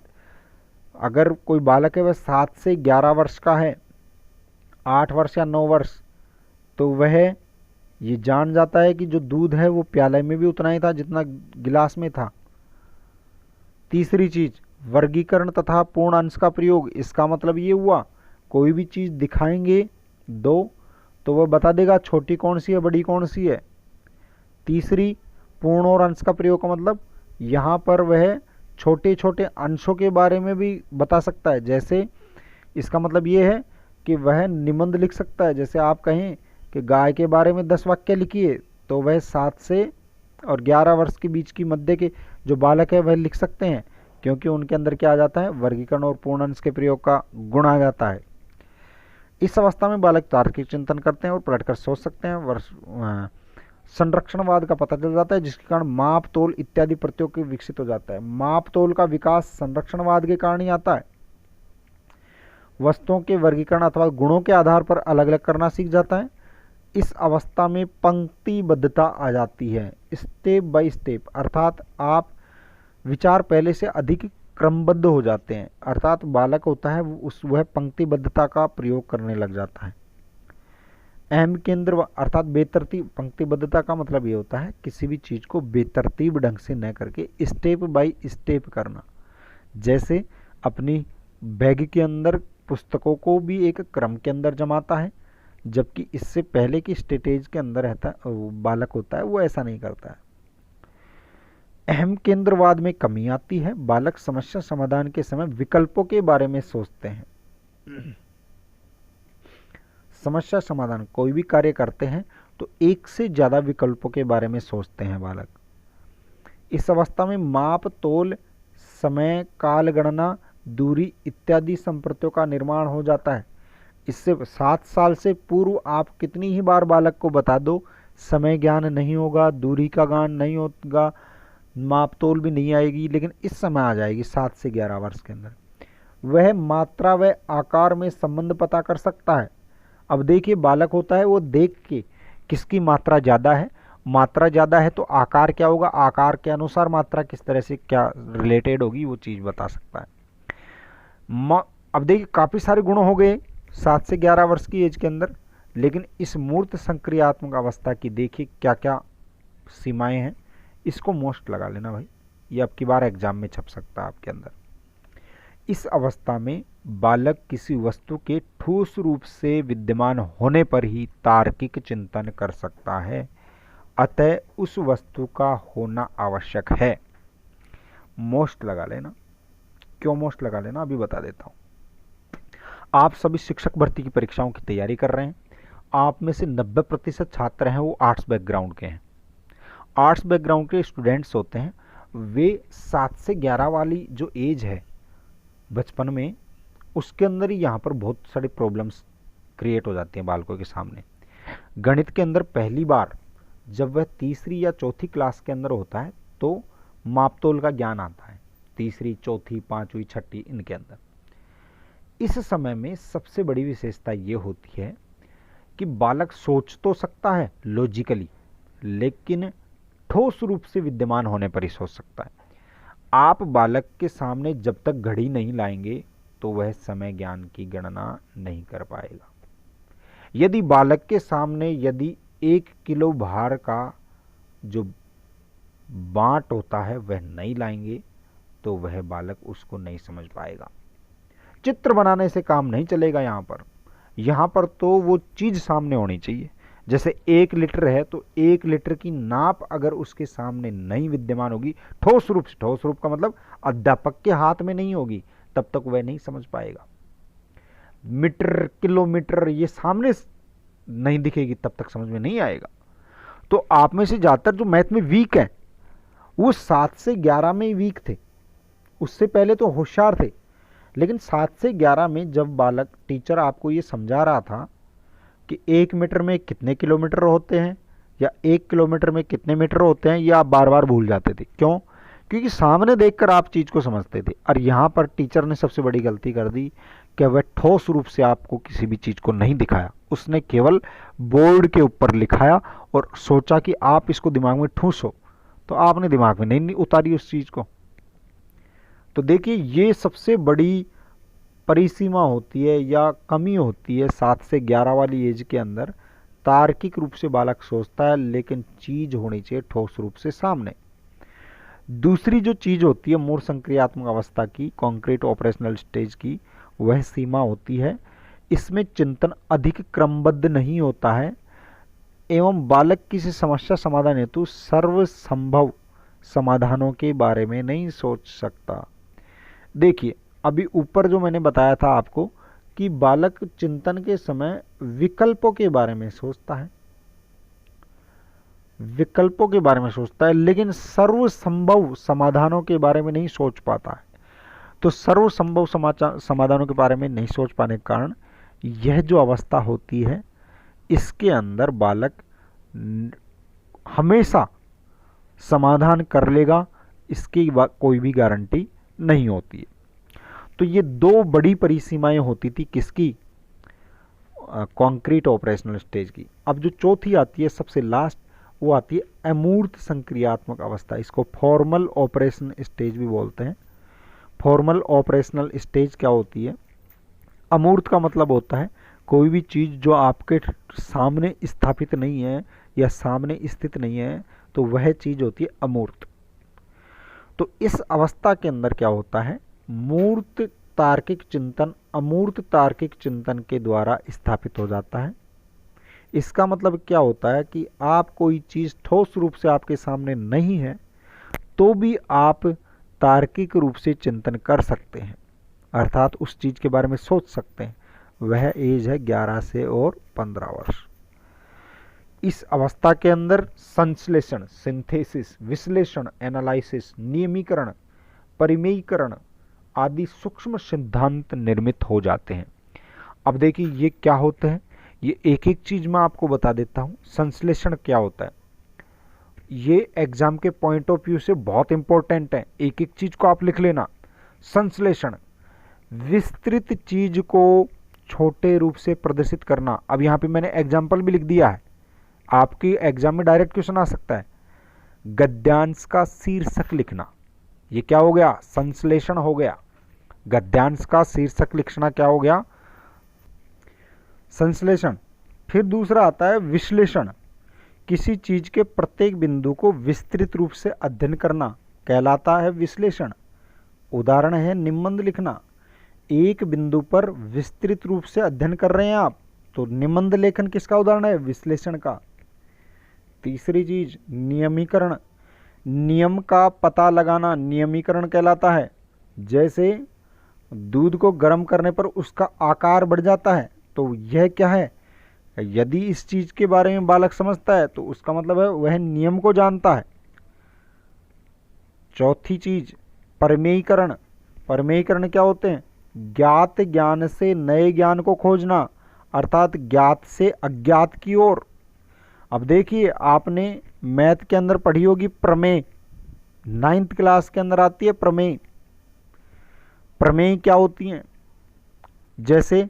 अगर कोई बालक है वह 7 से 11 वर्ष का है, 8 वर्ष या 9 वर्ष, तो वह ये जान जाता है कि जो दूध है वो प्याले में भी उतना ही था जितना गिलास में था। तीसरी चीज वर्गीकरण तथा पूर्ण अंश का प्रयोग। इसका मतलब ये हुआ कोई भी चीज दिखाएंगे दो तो वह बता देगा छोटी कौन सी है बड़ी कौन सी है। तीसरी पूर्ण और अंश का प्रयोग का मतलब यहाँ पर वह छोटे छोटे अंशों के बारे में भी बता सकता है। जैसे इसका मतलब ये है कि वह निबंध लिख सकता है। जैसे आप कहें कि गाय के बारे में 10 वाक्य लिखिए, तो वह 7 से और 11 वर्ष के बीच की मध्य के जो बालक है वह लिख सकते हैं, क्योंकि उनके अंदर क्या आ जाता है, वर्गीकरण और पूर्ण अंश के प्रयोग का गुण आ जाता है। इस अवस्था में बालक तार्किक चिंतन करते हैं और पलटकर सोच सकते हैं। संरक्षणवाद का पता चल जाता है, जिसके कारण माप तोल इत्यादि प्रत्ययों के विकसित हो जाता है। माप तोल का विकास संरक्षणवाद के कारण ही आता है। वस्तुओं के वर्गीकरण अथवा गुणों के आधार पर अलग अलग करना सीख जाता है। इस अवस्था में पंक्तिबद्धता आ जाती है, स्टेप बाय स्टेप, अर्थात आप विचार पहले से अधिक क्रमबद्ध हो जाते हैं। अर्थात बालक होता है वह पंक्तिबद्धता का प्रयोग करने लग जाता है। अहम केंद्र अर्थात बेतरतीब, पंक्तिबद्धता का मतलब ये होता है किसी भी चीज को बेतरतीब ढंग से न करके स्टेप बाय स्टेप करना। जैसे अपनी बैग के अंदर पुस्तकों को भी एक क्रम के अंदर जमाता है, जबकि इससे पहले की स्टेज के अंदर रहता बालक होता है वो ऐसा नहीं करता है। अहम केंद्रवाद में कमी आती है। बालक समस्या समाधान के समय विकल्पों के बारे में सोचते हैं। समस्या समाधान कोई भी कार्य करते हैं तो एक से ज्यादा विकल्पों के बारे में सोचते हैं बालक। इस अवस्था में माप तोल, समय, काल गणना, दूरी इत्यादि संप्रत्यों का निर्माण हो जाता है। इससे 7 साल से पूर्व आप कितनी ही बार बालक को बता दो, समय ज्ञान नहीं होगा, दूरी का ज्ञान नहीं होगा, माप तोल भी नहीं आएगी, लेकिन इस समय आ जाएगी 7 से 11 वर्ष के अंदर। वह मात्रा व आकार में संबंध पता कर सकता है। अब देखिए बालक होता है वो देख के किसकी मात्रा ज़्यादा है, मात्रा ज़्यादा है तो आकार क्या होगा, आकार के अनुसार मात्रा किस तरह से क्या रिलेटेड होगी वो चीज़ बता सकता है। अब देखिए काफ़ी सारे गुण हो गए 7 से 11 वर्ष की एज के अंदर, लेकिन इस मूर्त संक्रियात्मक अवस्था की देखिए क्या क्या सीमाएं हैं। इसको मोस्ट लगा लेना भाई, ये अब की बार एग्जाम में छप सकता है आपके अंदर। इस अवस्था में बालक किसी वस्तु के ठोस रूप से विद्यमान होने पर ही तार्किक चिंतन कर सकता है, अतः उस वस्तु का होना आवश्यक है। मोस्ट लगा लेना। क्यों मोस्ट लगा लेना अभी बता देता हूं। आप सभी शिक्षक भर्ती की परीक्षाओं की तैयारी कर रहे हैं। आप में से 90% छात्र हैं वो आर्ट्स बैकग्राउंड के हैं। आर्ट्स बैकग्राउंड के स्टूडेंट्स होते हैं, वे 7 से 11 वाली जो एज है बचपन में, उसके अंदर ही यहाँ पर बहुत सारी प्रॉब्लम्स क्रिएट हो जाती हैं बालकों के सामने। गणित के अंदर पहली बार जब वह तीसरी या चौथी क्लास के अंदर होता है तो मापतोल का ज्ञान आता है, तीसरी, चौथी, पांचवी, छठी, इनके अंदर। इस समय में सबसे बड़ी विशेषता ये होती है कि बालक सोच तो सकता है लॉजिकली, लेकिन ठोस रूप से विद्यमान होने पर ही सोच सकता है। आप बालक के सामने जब तक घड़ी नहीं लाएंगे तो वह समय ज्ञान की गणना नहीं कर पाएगा। यदि बालक के सामने यदि 1 किलो भार का जो बांट होता है वह नहीं लाएंगे तो वह बालक उसको नहीं समझ पाएगा। चित्र बनाने से काम नहीं चलेगा। यहाँ पर तो वो चीज सामने होनी चाहिए। जैसे 1 लीटर है तो 1 लीटर की नाप अगर उसके सामने नहीं विद्यमान होगी ठोस रूप से, ठोस रूप का मतलब अध्यापक के हाथ में नहीं होगी, तब तक वह नहीं समझ पाएगा। मीटर, किलोमीटर ये सामने नहीं दिखेगी तब तक समझ में नहीं आएगा। तो आप में से ज्यादातर जो मैथ में वीक है वो 7 से 11 में वीक थे, उससे पहले तो होशियार थे, लेकिन 7 से 11 में जब बालक टीचर आपको ये समझा रहा था कि 1 मीटर में कितने किलोमीटर होते हैं या 1 किलोमीटर में कितने मीटर होते हैं, ये आप बार बार भूल जाते थे। क्यों? क्योंकि सामने देखकर आप चीज़ को समझते थे। और यहाँ पर टीचर ने सबसे बड़ी गलती कर दी कि वह ठोस रूप से आपको किसी भी चीज़ को नहीं दिखाया, उसने केवल बोर्ड के ऊपर लिखाया और सोचा कि आप इसको दिमाग में ठूसो, तो आपने दिमाग में नहीं उतारी उस चीज़ को। तो देखिए, ये सबसे बड़ी परिसीमा होती है या कमी होती है 7 से 11 वाली एज के अंदर। तार्किक रूप से बालक सोचता है, लेकिन चीज होनी चाहिए ठोस रूप से सामने। दूसरी जो चीज होती है मूल संक्रियात्मक अवस्था की, कॉन्क्रीट ऑपरेशनल स्टेज की, वह सीमा होती है इसमें चिंतन अधिक क्रमबद्ध नहीं होता है एवं बालक किसी समस्या समाधान हेतु सर्वसंभव समाधानों के बारे में नहीं सोच सकता। देखिए, अभी ऊपर जो मैंने बताया था आपको कि बालक चिंतन के समय विकल्पों के बारे में सोचता है, विकल्पों के बारे में सोचता है, लेकिन सर्वसंभव समाधानों के बारे में नहीं सोच पाता है। तो सर्वसंभव समाधानों के बारे में नहीं सोच पाने के कारण यह जो अवस्था होती है, इसके अंदर बालक हमेशा समाधान कर लेगा, इसकी कोई भी गारंटी नहीं होती है। तो ये दो बड़ी परिसीमाएं होती थी किसकी? कॉन्क्रीट ऑपरेशनल स्टेज की। अब जो चौथी आती है, सबसे लास्ट, वो आती है अमूर्त संक्रियात्मक अवस्था। इसको फॉर्मल ऑपरेशन स्टेज भी बोलते हैं। फॉर्मल ऑपरेशनल स्टेज क्या होती है? अमूर्त का मतलब होता है कोई भी चीज़ जो आपके सामने स्थापित नहीं है या सामने स्थित नहीं है, तो वह चीज़ होती है अमूर्त। तो इस अवस्था के अंदर क्या होता है? मूर्त तार्किक चिंतन अमूर्त तार्किक चिंतन के द्वारा स्थापित हो जाता है। इसका मतलब क्या होता है कि आप कोई चीज़ ठोस रूप से आपके सामने नहीं है, तो भी आप तार्किक रूप से चिंतन कर सकते हैं, अर्थात उस चीज़ के बारे में सोच सकते हैं। वह एज है 11 से और 15 वर्ष। इस अवस्था के अंदर संश्लेषण, सिंथेसिस, विश्लेषण, एनालिसिस, नियमीकरण, परिमेयीकरण आदि सूक्ष्म सिद्धांत निर्मित हो जाते हैं। अब देखिए, ये क्या होते हैं, ये एक एक चीज मैं आपको बता देता हूं। संश्लेषण क्या होता है, ये एग्जाम के पॉइंट ऑफ व्यू से बहुत इंपॉर्टेंट है, एक एक चीज को आप लिख लेना। संश्लेषण, विस्तृत चीज को छोटे रूप से प्रदर्शित करना। अब यहां पे मैंने एग्जाम्पल भी लिख दिया है, आपके एग्जाम में डायरेक्ट क्वेश्चन आ सकता है। गद्यांश का शीर्षक लिखना, ये क्या हो गया? संश्लेषण हो गया। गद्यांश का शीर्षक लिखना क्या हो गया? संश्लेषण। फिर दूसरा आता है विश्लेषण, किसी चीज के प्रत्येक बिंदु को विस्तृत रूप से अध्ययन करना कहलाता है विश्लेषण। उदाहरण है निबंध लिखना, एक बिंदु पर विस्तृत रूप से अध्ययन कर रहे हैं आप, तो निबंध लेखन किसका उदाहरण है? विश्लेषण का। तीसरी चीज नियमीकरण, नियम का पता लगाना नियमीकरण कहलाता है। जैसे दूध को गर्म करने पर उसका आकार बढ़ जाता है, तो यह क्या है? यदि इस चीज के बारे में बालक समझता है तो उसका मतलब है वह नियम को जानता है। चौथी चीज परिमेयीकरण। परिमेयीकरण क्या होते हैं? ज्ञात ज्ञान से नए ज्ञान को खोजना, अर्थात ज्ञात से अज्ञात की ओर। अब देखिए, आपने मैथ के अंदर पढ़ी होगी प्रमेय, 9th क्लास के अंदर आती है प्रमेय। प्रमेय क्या होती हैं? जैसे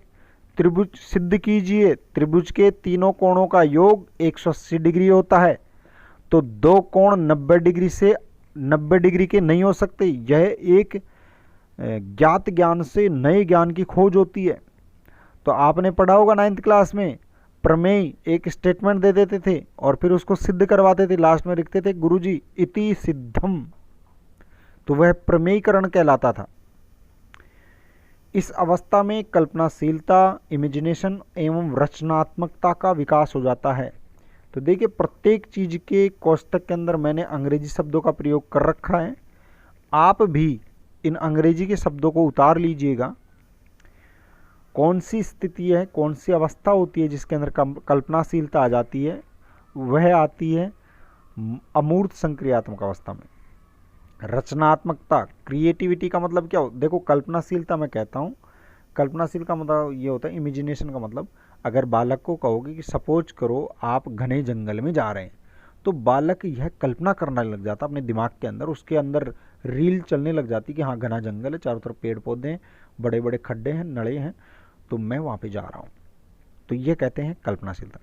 त्रिभुज सिद्ध कीजिए, त्रिभुज के तीनों कोणों का योग 180 डिग्री होता है, तो दो कोण 90 डिग्री से 90 डिग्री के नहीं हो सकते। यह एक ज्ञात ज्ञान से नए ज्ञान की खोज होती है। तो आपने पढ़ा होगा 9th क्लास में, प्रमेय एक स्टेटमेंट दे देते थे और फिर उसको सिद्ध करवाते थे, लास्ट में लिखते थे गुरुजी इति सिद्धम, तो वह प्रमेयीकरण कहलाता था। इस अवस्था में कल्पनाशीलता, इमेजिनेशन एवं रचनात्मकता का विकास हो जाता है। तो देखिए, प्रत्येक चीज के कोष्टक के अंदर मैंने अंग्रेजी शब्दों का प्रयोग कर रखा है, आप भी इन अंग्रेजी के शब्दों को उतार लीजिएगा। कौन सी स्थिति है, कौन सी अवस्था होती है जिसके अंदर कल्पनाशीलता आ जाती है? वह आती है अमूर्त संक्रियात्मक अवस्था में। रचनात्मकता, क्रिएटिविटी का मतलब क्या हो, देखो कल्पनाशीलता मैं कहता हूँ, कल्पनाशील का मतलब ये होता है, इमेजिनेशन का मतलब, अगर बालक को कहोगे कि सपोज करो आप घने जंगल में जा रहे हैं, तो बालक यह कल्पना करने लग जाता अपने दिमाग के अंदर, उसके अंदर रील चलने लग जाती कि हाँ घना जंगल है, चारों तरफ पेड़ पौधे हैं, बड़े बड़े खड्डे हैं, नड़े हैं, तो मैं वहाँ पे जा रहा हूँ। तो ये कहते हैं कल्पनाशीलता।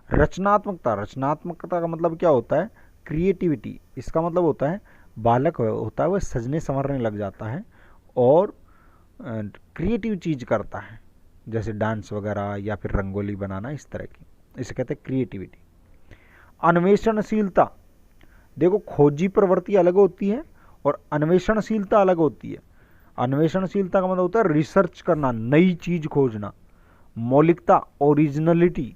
रचनात्मकता, रचनात्मकता का मतलब क्या होता है, क्रिएटिविटी। इसका मतलब होता है बालक होता है वह सजने संवरने लग जाता है और क्रिएटिव चीज़ करता है, जैसे डांस वगैरह या फिर रंगोली बनाना, इस तरह की, इसे कहते हैं क्रिएटिविटी। अन्वेषणशीलता, देखो खोजी प्रवृत्ति अलग होती है और अन्वेषणशीलता अलग होती है। अन्वेषणशीलता का मतलब होता है रिसर्च करना, नई चीज खोजना। मौलिकता, ओरिजिनलिटी,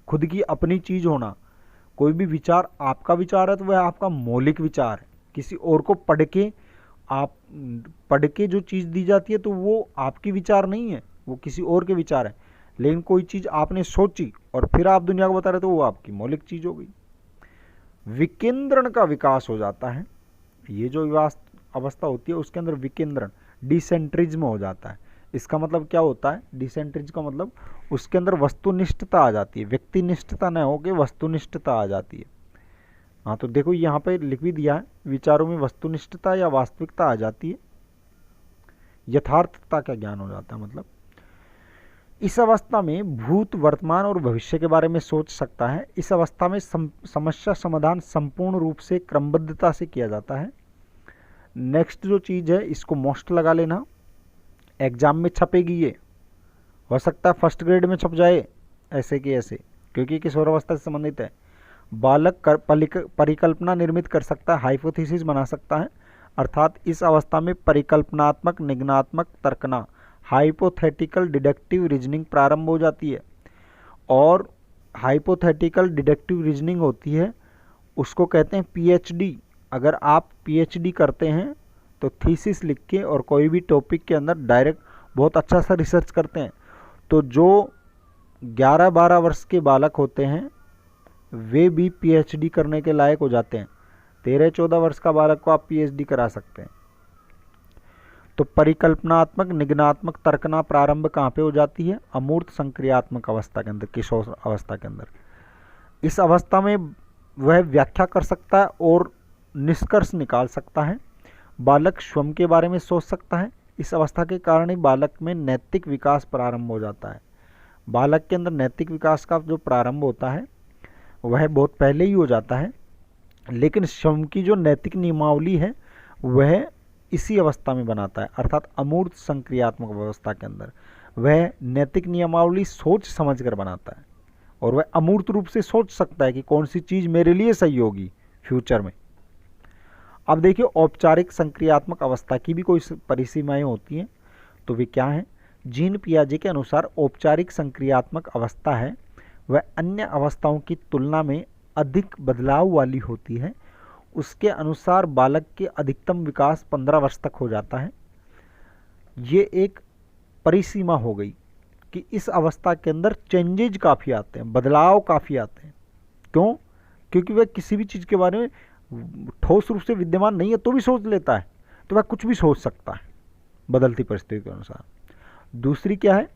खुद की अपनी चीज होना। कोई भी विचार आपका विचार है तो वह आपका मौलिक विचार है, किसी और को पढ़ के जो चीज़ दी जाती है तो वो आपकी विचार नहीं है, वो किसी और के विचार है। लेकिन कोई चीज़ आपने सोची और फिर आप दुनिया को बता रहे तो वो आपकी मौलिक चीज़ हो गई। विकेंद्रण का विकास हो जाता है, ये जो अवस्था होती है उसके अंदर विकेंद्रण, डिसेंट्रिज्म हो जाता है। इसका मतलब क्या होता है, डिसेंट्रिज्म का मतलब उसके अंदर वस्तुनिष्ठता आ जाती है, व्यक्तिनिष्ठता न होकर वस्तुनिष्ठता आ जाती है। हाँ तो देखो यहाँ पे लिख भी दिया है, विचारों में वस्तुनिष्ठता या वास्तविकता आ जाती है, यथार्थता का ज्ञान हो जाता है। मतलब इस अवस्था में भूत, वर्तमान और भविष्य के बारे में सोच सकता है। इस अवस्था में समस्या समाधान संपूर्ण रूप से क्रमबद्धता से किया जाता है। नेक्स्ट जो चीज़ है इसको मोस्ट लगा लेना, एग्जाम में छपेगी, ये हो सकता है फर्स्ट ग्रेड में छप जाए ऐसे कि ऐसे, क्योंकि किशोरावस्था से संबंधित है। बालक परिकल्पना निर्मित कर सकता है, हाइपोथेसिस बना सकता है, अर्थात इस अवस्था में परिकल्पनात्मक, निगमनात्मक तर्कना, हाइपोथेटिकल डिडक्टिव रीजनिंग प्रारंभ हो जाती है। और हाइपोथेटिकल डिडक्टिव रीजनिंग होती है, उसको कहते हैं पीएचडी। अगर आप पीएचडी करते हैं तो थीसिस लिख के और कोई भी टॉपिक के अंदर डायरेक्ट बहुत अच्छा सा रिसर्च करते हैं, तो जो 11-12 वर्ष के बालक होते हैं वे भी पीएचडी करने के लायक हो जाते हैं। 13-14 वर्ष का बालक को आप पीएचडी करा सकते हैं। तो परिकल्पनात्मक, निगमनात्मक तर्कना प्रारंभ कहाँ पे हो जाती है, अमूर्त संक्रियात्मक अवस्था के अंदर, किशोर अवस्था के अंदर। इस अवस्था में वह व्याख्या कर सकता है और निष्कर्ष निकाल सकता है। बालक स्वयं के बारे में सोच सकता है। इस अवस्था के कारण ही बालक में नैतिक विकास प्रारंभ हो जाता है। बालक के अंदर नैतिक विकास का जो प्रारंभ होता है वह बहुत पहले ही हो जाता है, लेकिन स्वयं की जो नैतिक नियमावली है वह इसी अवस्था में बनाता है, अर्थात अमूर्त संक्रियात्मक अवस्था के अंदर वह नैतिक नियमावली सोच समझ कर बनाता है और वह अमूर्त रूप से सोच सकता है कि कौन सी चीज़ मेरे लिए सही होगी फ्यूचर में। अब देखिए औपचारिक संक्रियात्मक अवस्था की भी कोई परिसीमाएं होती हैं, तो वे क्या हैं। जीन पियाजे के अनुसार औपचारिक संक्रियात्मक अवस्था है वह अन्य अवस्थाओं की तुलना में अधिक बदलाव वाली होती है। उसके अनुसार बालक के अधिकतम विकास 15 वर्ष तक हो जाता है। ये एक परिसीमा हो गई कि इस अवस्था के अंदर चेंजेज काफ़ी आते हैं, बदलाव काफ़ी आते हैं। क्यों? क्योंकि वह किसी भी चीज़ के बारे में ठोस रूप से विद्यमान नहीं है तो भी सोच लेता है, तो वह कुछ भी सोच सकता है बदलती परिस्थिति के अनुसार। दूसरी क्या है,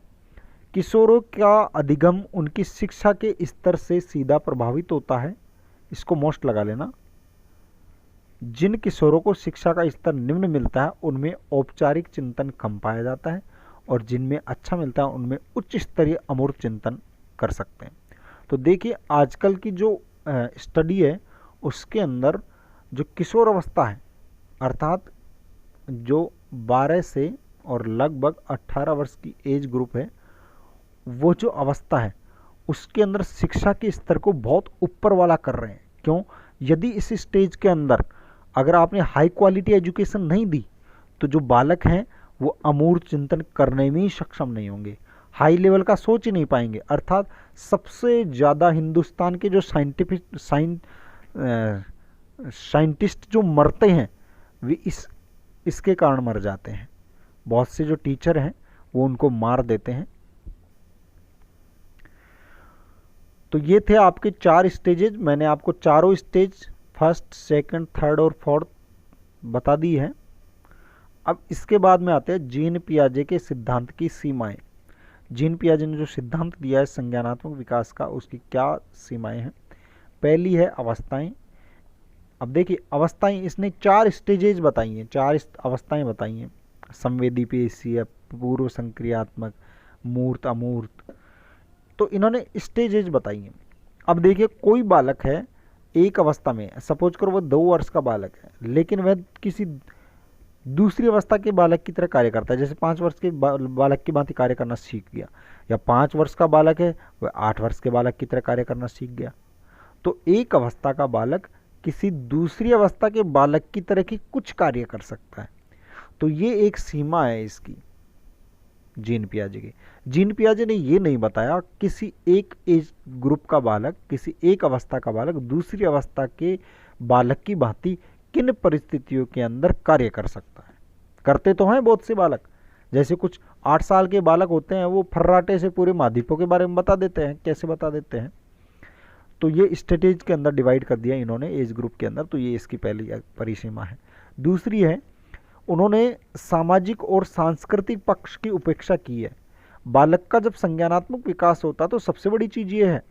किशोरों का अधिगम उनकी शिक्षा के स्तर से सीधा प्रभावित होता है। इसको मोस्ट लगा लेना। जिन किशोरों को शिक्षा का स्तर निम्न मिलता है उनमें औपचारिक चिंतन कम पाया जाता है और जिनमें अच्छा मिलता है उनमें उच्च स्तरीय अमूर्त चिंतन कर सकते हैं। तो देखिए आजकल की जो स्टडी है उसके अंदर जो किशोर अवस्था है, अर्थात जो 12 से और लगभग 18 वर्ष की एज ग्रुप है, वो जो अवस्था है उसके अंदर शिक्षा के स्तर को बहुत ऊपर वाला कर रहे हैं। क्यों? यदि इस स्टेज के अंदर अगर आपने हाई क्वालिटी एजुकेशन नहीं दी तो जो बालक हैं वो अमूर्त चिंतन करने में ही सक्षम नहीं होंगे, हाई लेवल का सोच ही नहीं पाएंगे। अर्थात सबसे ज़्यादा हिंदुस्तान के जो साइंटिस्ट जो मरते हैं वे इसके कारण मर जाते हैं। बहुत से जो टीचर हैं वो उनको मार देते हैं। तो ये थे आपके 4 स्टेजेज। मैंने आपको चारों स्टेज, फर्स्ट, सेकंड, थर्ड और फोर्थ बता दी है। अब इसके बाद में आते हैं जीन पियाजे के सिद्धांत की सीमाएं। जीन पियाजे ने जो सिद्धांत दिया है संज्ञानात्मक विकास का, उसकी क्या सीमाएं हैं। पहली है अवस्थाएं। अब देखिए अवस्थाएं, इसने 4 स्टेजेज बताई हैं, 4 अवस्थाएं बताई हैं। संवेदी, पेशीय, पूर्व संक्रियात्मक, मूर्त, अमूर्त। तो इन्होंने स्टेजेज बताई हैं। अब देखिए कोई बालक है एक अवस्था में, सपोज करो वह 2 वर्ष का बालक है, लेकिन वह किसी दूसरी अवस्था के बालक की तरह कार्य करता है, जैसे 5 वर्ष के बालक की भांति कार्य करना सीख गया, या 5 वर्ष का बालक है वह 8 वर्ष के बालक की तरह कार्य करना सीख गया। तो एक अवस्था का बालक किसी दूसरी अवस्था के बालक की तरह की कुछ कार्य कर सकता है। तो ये एक सीमा है इसकी, जीन पियाजे की। जीन पियाजे ने ये नहीं बताया किसी एक एज ग्रुप का बालक, किसी एक अवस्था का बालक दूसरी अवस्था के बालक की भांति किन परिस्थितियों के अंदर कार्य कर सकता है। करते तो हैं बहुत से बालक, जैसे कुछ 8 साल के बालक होते हैं, वो फर्राटे से पूरे महाद्वीपों के बारे में बता देते हैं। कैसे बता देते हैं? तो ये स्टेज के अंदर डिवाइड कर दिया इन्होंने एज ग्रुप के अंदर। तो ये इसकी पहली परिसीमा है। दूसरी है, उन्होंने सामाजिक और सांस्कृतिक पक्ष की उपेक्षा की है। बालक का जब संज्ञानात्मक विकास होता तो सबसे बड़ी चीज़ ये है,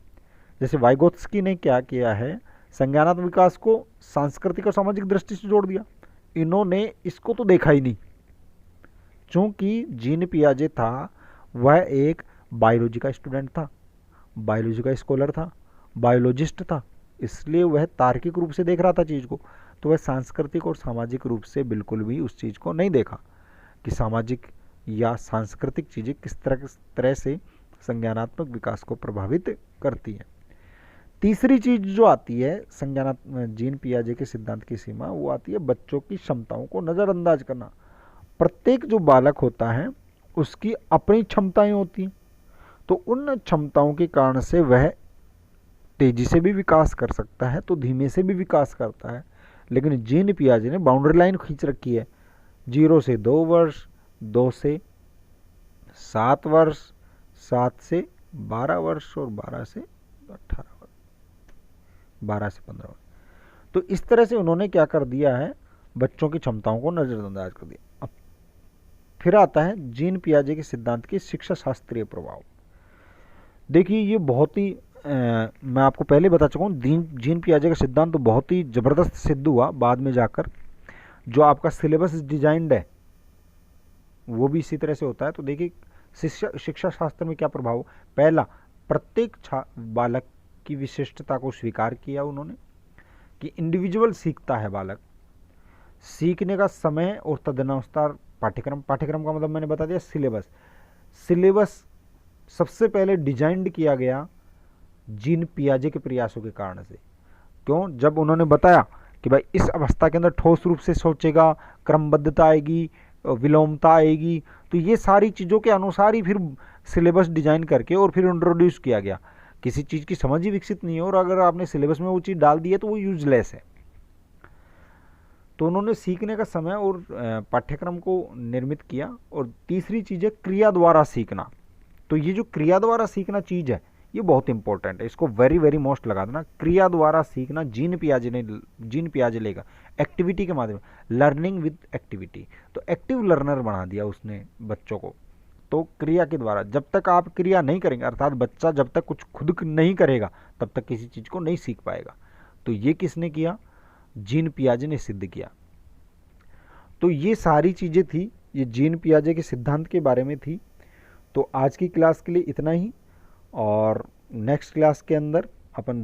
जैसे वाइगोत्स्की ने क्या किया है, संज्ञानात्मक विकास को सांस्कृतिक और सामाजिक दृष्टि से जोड़ दिया। इन्होंने इसको तो देखा ही नहीं। चूंकि जीन पियाजे था वह एक बायोलॉजी का स्टूडेंट था, बायोलॉजी का स्कॉलर था, बायोलॉजिस्ट था, इसलिए वह तार्किक रूप से देख रहा था चीज़ को। तो वह सांस्कृतिक और सामाजिक रूप से बिल्कुल भी उस चीज़ को नहीं देखा कि सामाजिक या सांस्कृतिक चीज़ें किस तरह से संज्ञानात्मक विकास को प्रभावित करती हैं। तीसरी चीज़ जो आती है संज्ञानात्मक जीन पियाजे के सिद्धांत की सीमा, वो आती है बच्चों की क्षमताओं को नज़रअंदाज करना। प्रत्येक जो बालक होता है उसकी अपनी क्षमताएं होती हैं, तो उन क्षमताओं के कारण से वह तेजी से भी विकास कर सकता है, तो धीमे से भी विकास करता है। लेकिन जीन पियाजे ने बाउंड्री लाइन खींच रखी है, 0 से 2 वर्ष, 2 से 7 वर्ष, 7 से 12 वर्ष और 12 से 18 वर्ष, 12 से 15 वर्ष। तो इस तरह से उन्होंने क्या कर दिया है, बच्चों की क्षमताओं को नज़रअंदाज कर दिया। अब फिर आता है जीन पियाजे के सिद्धांत के शिक्षा शास्त्रीय प्रभाव। देखिए ये बहुत ही मैं आपको पहले बता चुका हूँ, जीन पियाजे का सिद्धांत तो बहुत ही ज़बरदस्त सिद्ध हुआ बाद में जाकर। जो आपका सिलेबस डिजाइंड है वो भी इसी तरह से होता है। तो देखिए शिक्षा शास्त्र में क्या प्रभाव। पहला, प्रत्येक बालक की विशिष्टता को स्वीकार किया उन्होंने कि इंडिविजुअल सीखता है बालक। सीखने का समय और तदनुसार पाठ्यक्रम का मतलब मैंने बता दिया सिलेबस सबसे पहले डिजाइंड किया गया जीन पियाजे के प्रयासों के कारण से। क्यों? जब उन्होंने बताया कि भाई इस अवस्था के अंदर ठोस रूप से सोचेगा, क्रमबद्धता आएगी, विलोमता आएगी, तो ये सारी चीज़ों के अनुसार ही फिर सिलेबस डिजाइन करके और फिर इंट्रोड्यूस किया गया। किसी चीज़ की समझ ही विकसित नहीं है और अगर आपने सिलेबस में वो चीज़ डाल दी है तो वो यूजलेस है। तो उन्होंने सीखने का समय और पाठ्यक्रम को निर्मित किया। और तीसरी चीज़ है क्रिया द्वारा सीखना। तो ये जो क्रिया द्वारा सीखना चीज़ है ये बहुत इंपॉर्टेंट है, इसको वेरी मोस्ट लगा देना। क्रिया द्वारा सीखना जीन पियाजे लेगा एक्टिविटी के माध्यम, लर्निंग विद एक्टिविटी। तो एक्टिव लर्नर बना दिया उसने बच्चों को। तो क्रिया के द्वारा, जब तक आप क्रिया नहीं करेंगे, अर्थात बच्चा जब तक कुछ खुद नहीं करेगा तब तक किसी चीज़ को नहीं सीख पाएगा। तो ये किसने किया? जीन पियाजे ने सिद्ध किया। तो ये सारी चीज़ें थी, ये जीन पियाजे के सिद्धांत के बारे में थी। तो आज की क्लास के लिए इतना ही, और नेक्स्ट क्लास के अंदर अपन